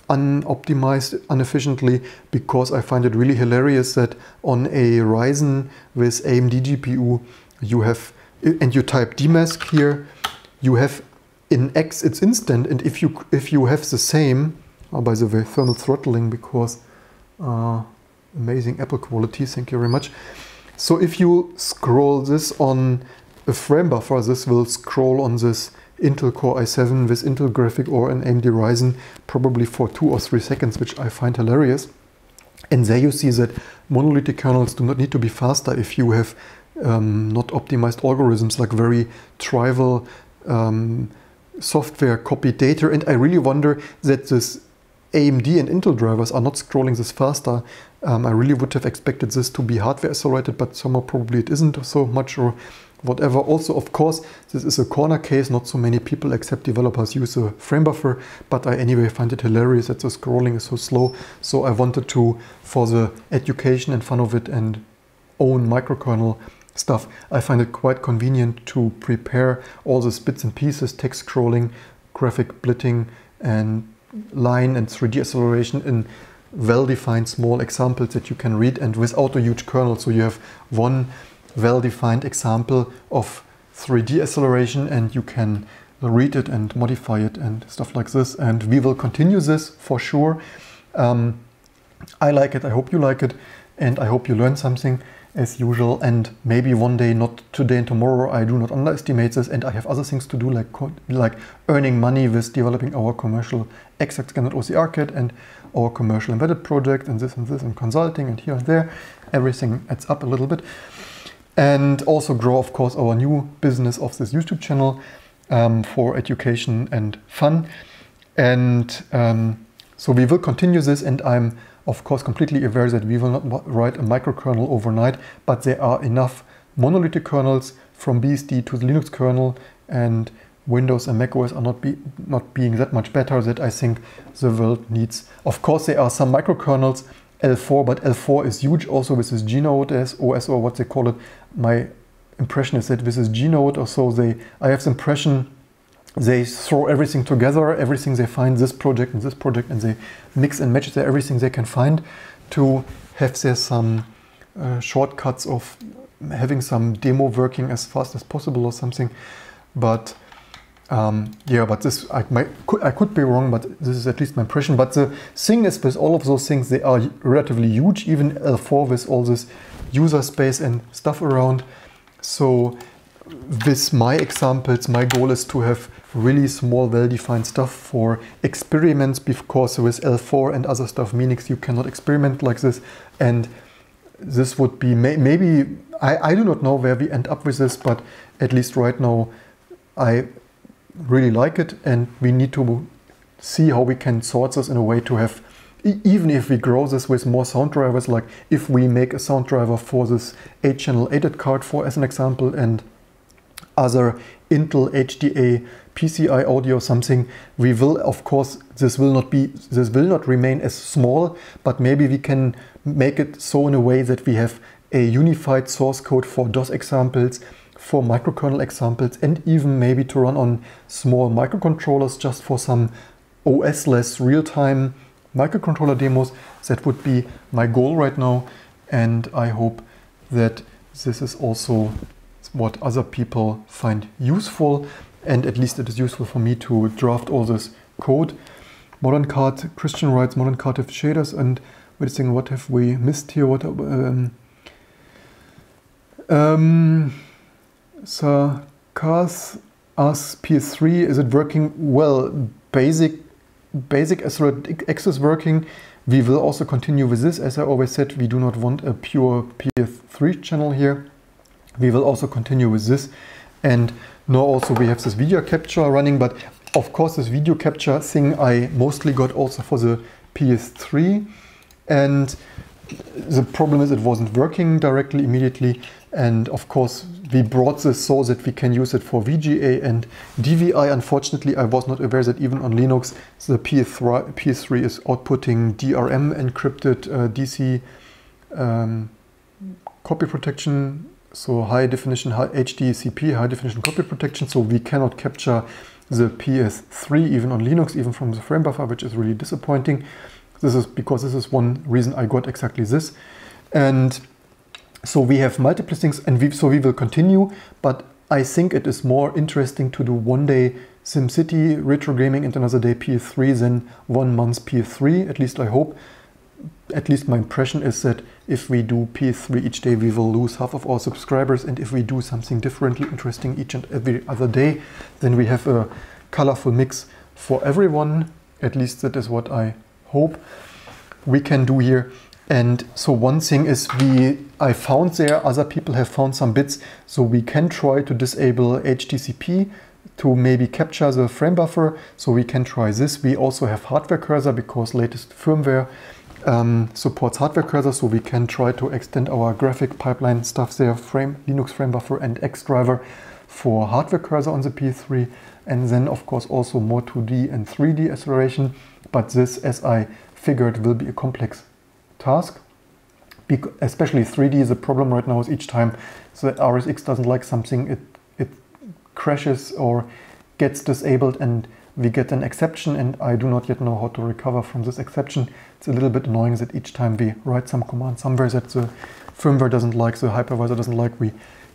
unoptimized, inefficiently, because I find it really hilarious that on a Ryzen with AMD GPU, you have, and you type dmask here, you have in X it's instant, and if you have the same, by the way, thermal throttling, because amazing Apple quality, thank you very much. So if you scroll this on a frame buffer, this will scroll on this Intel Core i7 with Intel graphic or an AMD Ryzen probably for 2 or 3 seconds, which I find hilarious. And there you see that monolithic kernels do not need to be faster if you have not optimized algorithms, like very trivial software copied data. And I really wonder that this AMD and Intel drivers are not scrolling this faster. I really would have expected this to be hardware accelerated, but somehow probably it isn't so much, or whatever. Also, of course, this is a corner case. Not so many people except developers use a frame buffer, but I anyway find it hilarious that the scrolling is so slow. So I wanted to, for the education and fun of it and own microkernel stuff, I find it quite convenient to prepare all these bits and pieces, text scrolling, graphic blitting, and line and 3D acceleration in well-defined small examples that you can read, and without a huge kernel. So you have one well-defined example of 3D acceleration, and you can read it and modify it and stuff like this. And we will continue this for sure. I like it, I hope you like it, and I hope you learned something as usual. And maybe one day, not today and tomorrow, I do not underestimate this, and I have other things to do, like earning money with developing our commercial exact standard OCR kit and our commercial embedded project, and this and consulting and here and there. Everything adds up a little bit. And also grow, of course, our new business of this YouTube channel for education and fun. And so we will continue this, and I'm of course completely aware that we will not write a microkernel overnight, but there are enough monolithic kernels from BSD to the Linux kernel, and Windows and Mac OS are not being that much better, that I think the world needs. Of course, there are some microkernels, L4, but L4 is huge also with this G-Node as OS, or what they call it. My impression is that with this G-Node or so, I have the impression they throw everything together, everything they find, this project, and they mix and match there everything they can find to have there some shortcuts of having some demo working as fast as possible or something. But Yeah, but this I could be wrong, but this is at least my impression. But the thing is, with all of those things, they are relatively huge, even L4 with all this user space and stuff around. So with my examples, my goal is to have really small, well-defined stuff for experiments, because with L4 and other stuff, Minix, you cannot experiment like this. And this would be maybe, I do not know where we end up with this, but at least right now, I really like it, and we need to see how we can sort this in a way to have, even if we grow this with more sound drivers, like if we make a sound driver for this 8-channel ADAT card, for as an example, and other Intel HDA PCI audio something, we will, of course, this will not remain as small, but maybe we can make it so in a way that we have a unified source code for DOS examples, for microkernel examples, and even maybe to run on small microcontrollers just for some OS-less real-time microcontroller demos. That would be my goal right now, and I hope that this is also what other people find useful, and at least it is useful for me to draft all this code. Modern Card, Christian writes, Modern Card have shaders, and wait a second, what have we missed here? What Sarkaz asks, PS3, is it working well? Basic accelerated X is working. We will also continue with this. As I always said, we do not want a pure PS3 channel here. We will also continue with this. And now also we have this video capture running, but of course this video capture thing I mostly got also for the PS3. And the problem is it wasn't working directly immediately. And of course we brought this so that we can use it for VGA and DVI. Unfortunately, I was not aware that even on Linux, the PS3 is outputting DRM encrypted DC copy protection. So high definition, HDCP, high definition copy protection. So we cannot capture the PS3 even on Linux, even from the frame buffer, which is really disappointing. This is because this is one reason I got exactly this. And so we have multiple things, and we will continue, but I think it is more interesting to do one day SimCity retro gaming and another day PS3 than 1 month PS3, at least I hope. At least my impression is that if we do PS3 each day, we will lose half of our subscribers, and if we do something differently interesting each and every other day, then we have a colorful mix for everyone. At least that is what I hope we can do here. And so one thing is I found there, other people have found some bits, so we can try to disable HDCP to maybe capture the frame buffer. So we can try this. We also have hardware cursor because latest firmware supports hardware cursor, so we can try to extend our graphic pipeline stuff there, Linux frame buffer and X driver for hardware cursor on the PS3. And then of course also more 2D and 3D acceleration. But this, as I figured, will be a complex task, especially 3D. The problem right now is each time the RSX doesn't like something, it crashes or gets disabled, and we get an exception, and I do not yet know how to recover from this exception. It's a little bit annoying that each time we write some command somewhere that the firmware doesn't like, the hypervisor doesn't like, we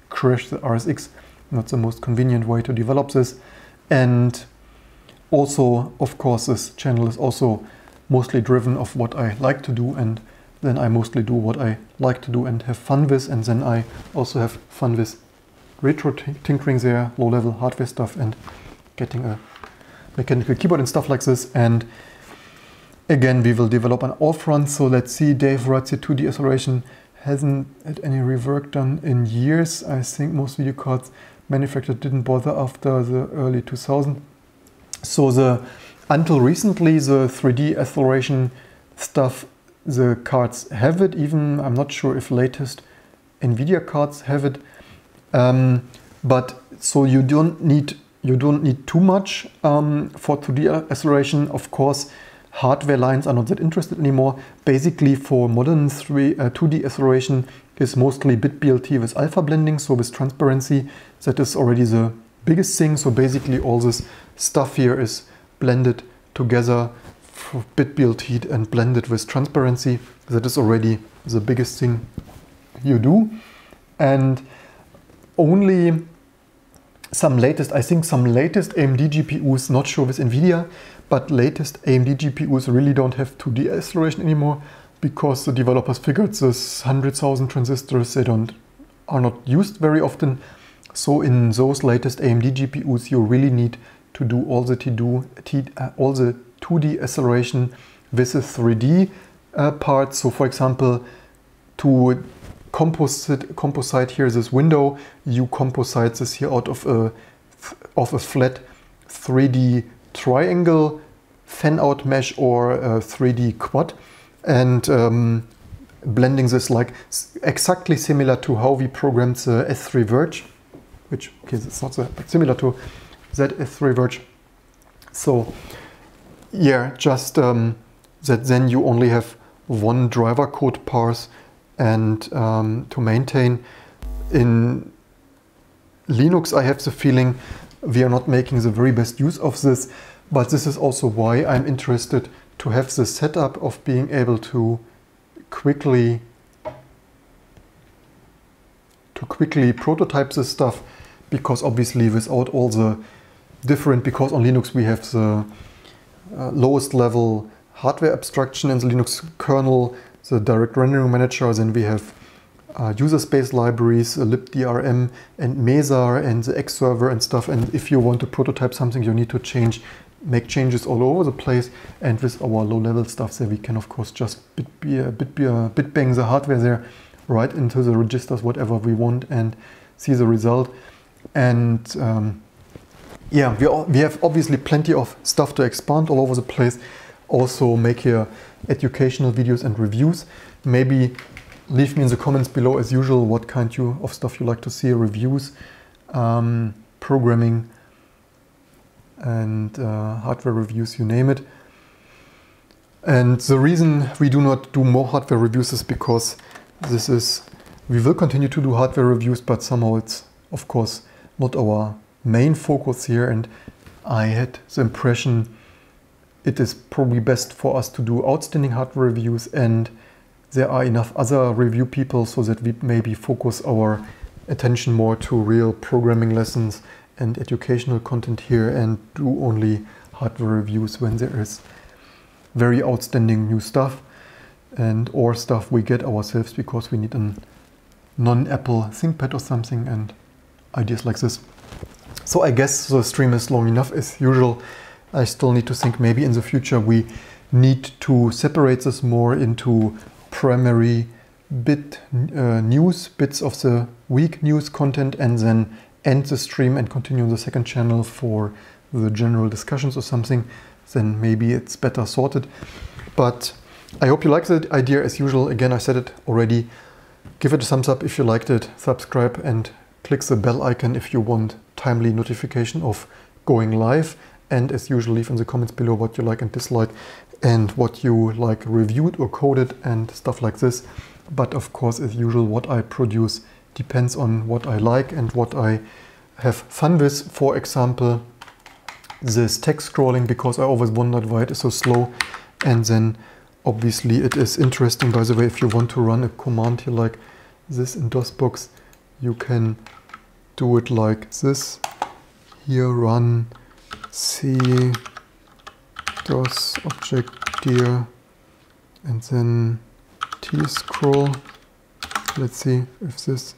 crash the RSX. Not the most convenient way to develop this. And also, of course, this channel is also mostly driven of what I like to do, and then I mostly do what I like to do and have fun with, and then I also have fun with retro tinkering there, low-level hardware stuff, and getting a mechanical keyboard and stuff like this. And again, we will develop on all fronts. So let's see, Dave writes here, 2D acceleration hasn't had any rework done in years. I think most video cards manufacturers didn't bother after the early 2000s. So until recently, the 3D acceleration stuff, the cards have it. Even I'm not sure if latest Nvidia cards have it. But so you don't need too much for 2D acceleration. Of course, hardware lines are not that interested anymore. Basically, for modern 2D acceleration is mostly bit BLT with alpha blending, so with transparency. That is already the biggest thing. So basically, all this stuff here is blended together for bit BLT and blended with transparency. That is already the biggest thing you do. And only I think some latest AMD GPUs, not sure with Nvidia, but latest AMD GPUs really don't have 2D acceleration anymore, because the developers figured this 100,000 transistors, they are not used very often. So in those latest AMD GPUs, you really need to do all the 2D acceleration with the 3D part. So for example, to composite here this window, you composite this here out of a flat 3D triangle fan out mesh or a 3D quad, and blending this like exactly similar to how we programmed the S3 Verge, which, okay, it's not that, but similar to that S3 Verge. So yeah, just that then you only have one driver code parse and to maintain. In Linux, I have the feeling we are not making the very best use of this, but this is also why I'm interested to have the setup of being able to quickly prototype this stuff, because obviously without all the different, because on Linux we have the lowest level hardware abstraction in the Linux kernel, the direct rendering manager, then we have user space libraries, libdrm and Meizu and the X server and stuff. And if you want to prototype something, you need to make changes all over the place. And with our low level stuff there, we can of course just bit bang the hardware there right into the registers, whatever we want, and see the result. And yeah, we have obviously plenty of stuff to expand all over the place. Also make here educational videos and reviews. Maybe leave me in the comments below as usual what kind of stuff you like to see, reviews, programming and hardware reviews, you name it. And the reason we do not do more hardware reviews is because we will continue to do hardware reviews, but somehow it's of course not our main focus here, and I had the impression it is probably best for us to do outstanding hardware reviews, and there are enough other review people so that we maybe focus our attention more to real programming lessons and educational content here, and do only hardware reviews when there is very outstanding new stuff and or stuff we get ourselves because we need a non-Apple ThinkPad or something, and ideas like this. So I guess the stream is long enough as usual. I still need to think maybe in the future we need to separate this more into primary news, bits of the week news content, and then end the stream and continue the second channel for the general discussions or something. Then maybe it's better sorted. But I hope you liked the idea as usual. Again, I said it already. Give it a thumbs up if you liked it, subscribe and click the bell icon if you want timely notification of going live. And as usual, leave in the comments below what you like and dislike and what you like reviewed or coded and stuff like this. But of course, as usual, what I produce depends on what I like and what I have fun with. For example, this text scrolling, because I always wondered why it is so slow. And then obviously it is interesting, by the way, if you want to run a command here like this in DOSBox, you can do it like this. Here, run C DOS object dir and then T scroll. Let's see if this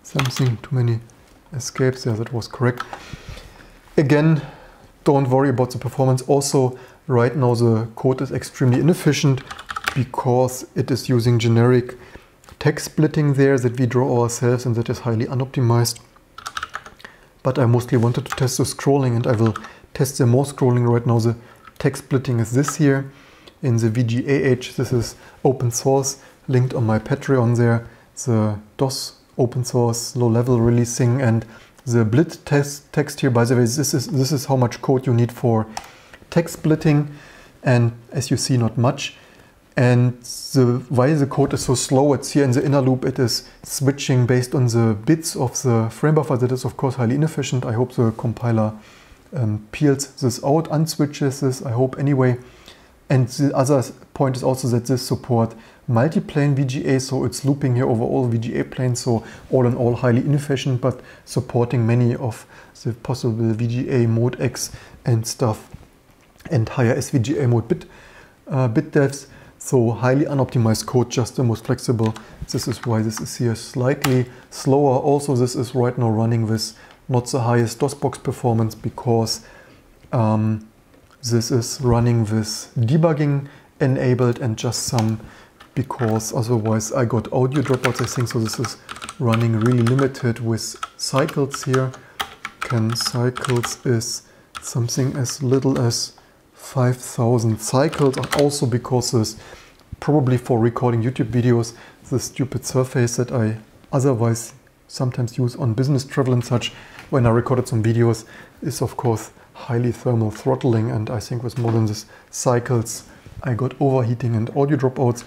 something too many escapes. Yeah, that was correct. Again, don't worry about the performance. Also, right now the code is extremely inefficient because it is using generic text splitting there that we draw ourselves, and that is highly unoptimized. But I mostly wanted to test the scrolling, and I will test the more scrolling right now. The text splitting is this here in the VGAH. This is open source, linked on my Patreon there. The DOS open source low level releasing, and the blit text here, by the way, this is how much code you need for text splitting, and as you see, not much. And why the code is so slow, it's here in the inner loop, it is switching based on the bits of the frame buffer. That is of course highly inefficient. I hope the compiler peels this out, unswitches this, I hope anyway. And the other point is also that this support multi-plane VGA, so it's looping here over all VGA planes, so all in all highly inefficient, but supporting many of the possible VGA mode X and stuff, and higher SVGA mode bit depths. So highly unoptimized code, just the most flexible. This is why this is here slightly slower. Also, this is right now running with not the highest DOSBox performance, because this is running with debugging enabled and just some, because otherwise I got audio dropouts, I think. So this is running really limited with cycles here. Cycles is something as little as 5,000 cycles, also because this probably for recording YouTube videos, the stupid surface that I otherwise sometimes use on business travel and such, when I recorded some videos, is of course highly thermal throttling, and I think with more than this cycles I got overheating and audio dropouts.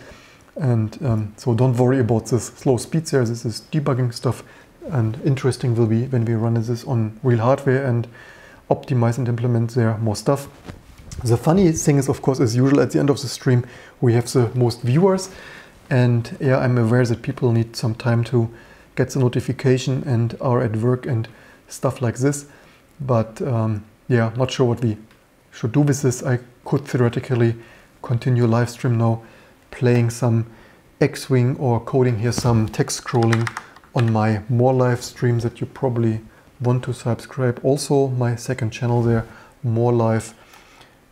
And so don't worry about this slow speeds here. This is debugging stuff, and interesting will be when we run this on real hardware and optimize and implement there more stuff. The funny thing is, of course, as usual, at the end of the stream we have the most viewers, and yeah, I'm aware that people need some time to get the notification and are at work and stuff like this, but yeah, not sure what we should do with this. I could theoretically continue live stream now, playing some X-Wing or coding here some text scrolling on my more live streams that you probably want to subscribe. Also my second channel there, More Live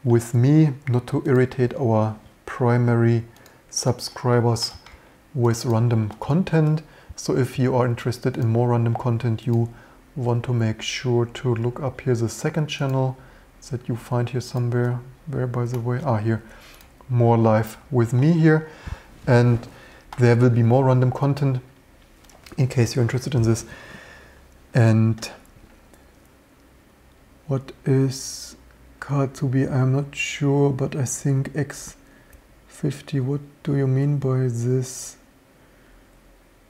with me, not to irritate our primary subscribers with random content. So if you are interested in more random content, you want to make sure to look up here the second channel that you find here somewhere. Where, by the way? Here, More Live with me here. And there will be more random content in case you're interested in this. And what is card to be? I'm not sure, but I think X50. What do you mean by this?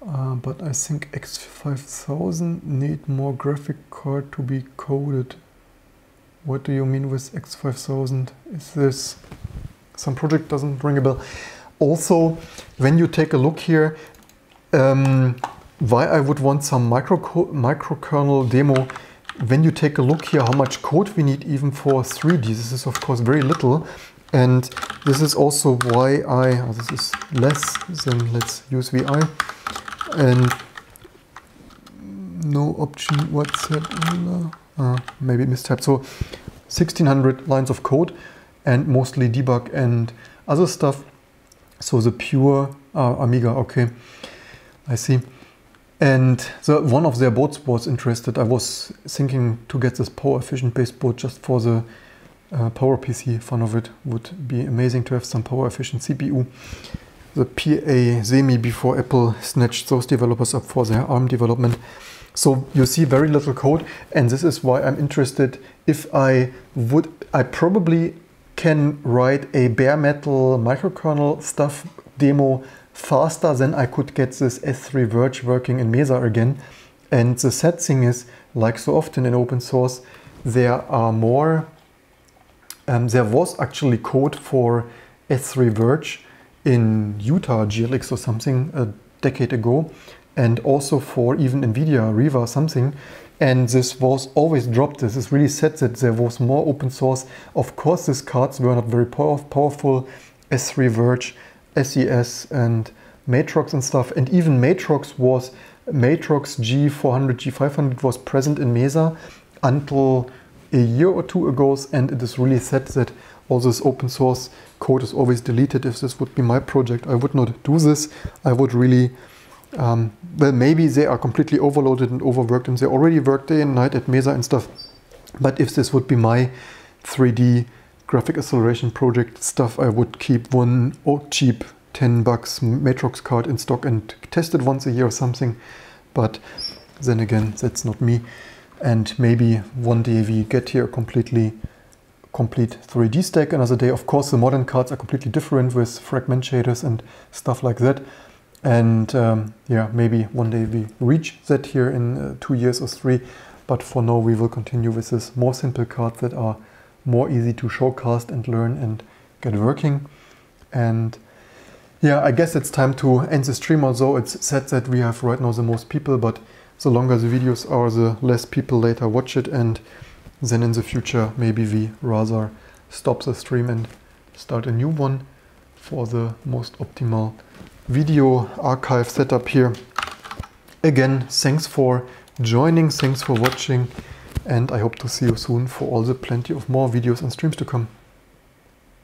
But I think X5000 need more graphic card to be coded. What do you mean with X5000? Is this some project? Doesn't ring a bell. Also, when you take a look here, why I would want some microkernel demo. When you take a look here, how much code we need even for 3D. This is of course very little, and this is also why this is less than, let's use VI, and no option WhatsApp, maybe mistyped. So 1600 lines of code and mostly debug and other stuff. So the pure Amiga, okay, I see. And so one of their boards was interested. I was thinking to get this power efficient based board just for the PowerPC fun of it. Would be amazing to have some power efficient CPU. The PA Semi before Apple snatched those developers up for their ARM development. So you see very little code, and this is why I'm interested. If I probably can write a bare metal microkernel stuff demo faster than I could get this S3 Verge working in Mesa again. And the sad thing is, like so often in open source, there are more, there was actually code for S3 Verge in Utah GLX or something a decade ago, and also for even Nvidia Riva something, and this was always dropped. This is really sad that there was more open source. Of course these cards were not very powerful, S3 Verge, SES and Matrox and stuff, and even Matrox G400, G500 was present in Mesa until a year or two ago, and it is really sad that all this open source code is always deleted. If this would be my project, I would not do this. I would really, well, maybe they are completely overloaded and overworked, and they already work day and night at Mesa and stuff. But if this would be my 3D graphic acceleration project stuff, I would keep one cheap $10 Matrox card in stock and test it once a year or something. But then again, that's not me. And maybe one day we get here a complete 3D stack. Another day, of course, the modern cards are completely different with fragment shaders and stuff like that. And yeah, maybe one day we reach that here in 2 years or 3. But for now, we will continue with this more simple cards that are more easy to showcast and learn and get working. And yeah, I guess it's time to end the stream. Although it's sad that we have right now the most people, but the longer the videos are, the less people later watch it, and then in the future maybe we rather stop the stream and start a new one for the most optimal video archive setup here. Again, thanks for joining, thanks for watching, and I hope to see you soon for all the plenty of more videos and streams to come.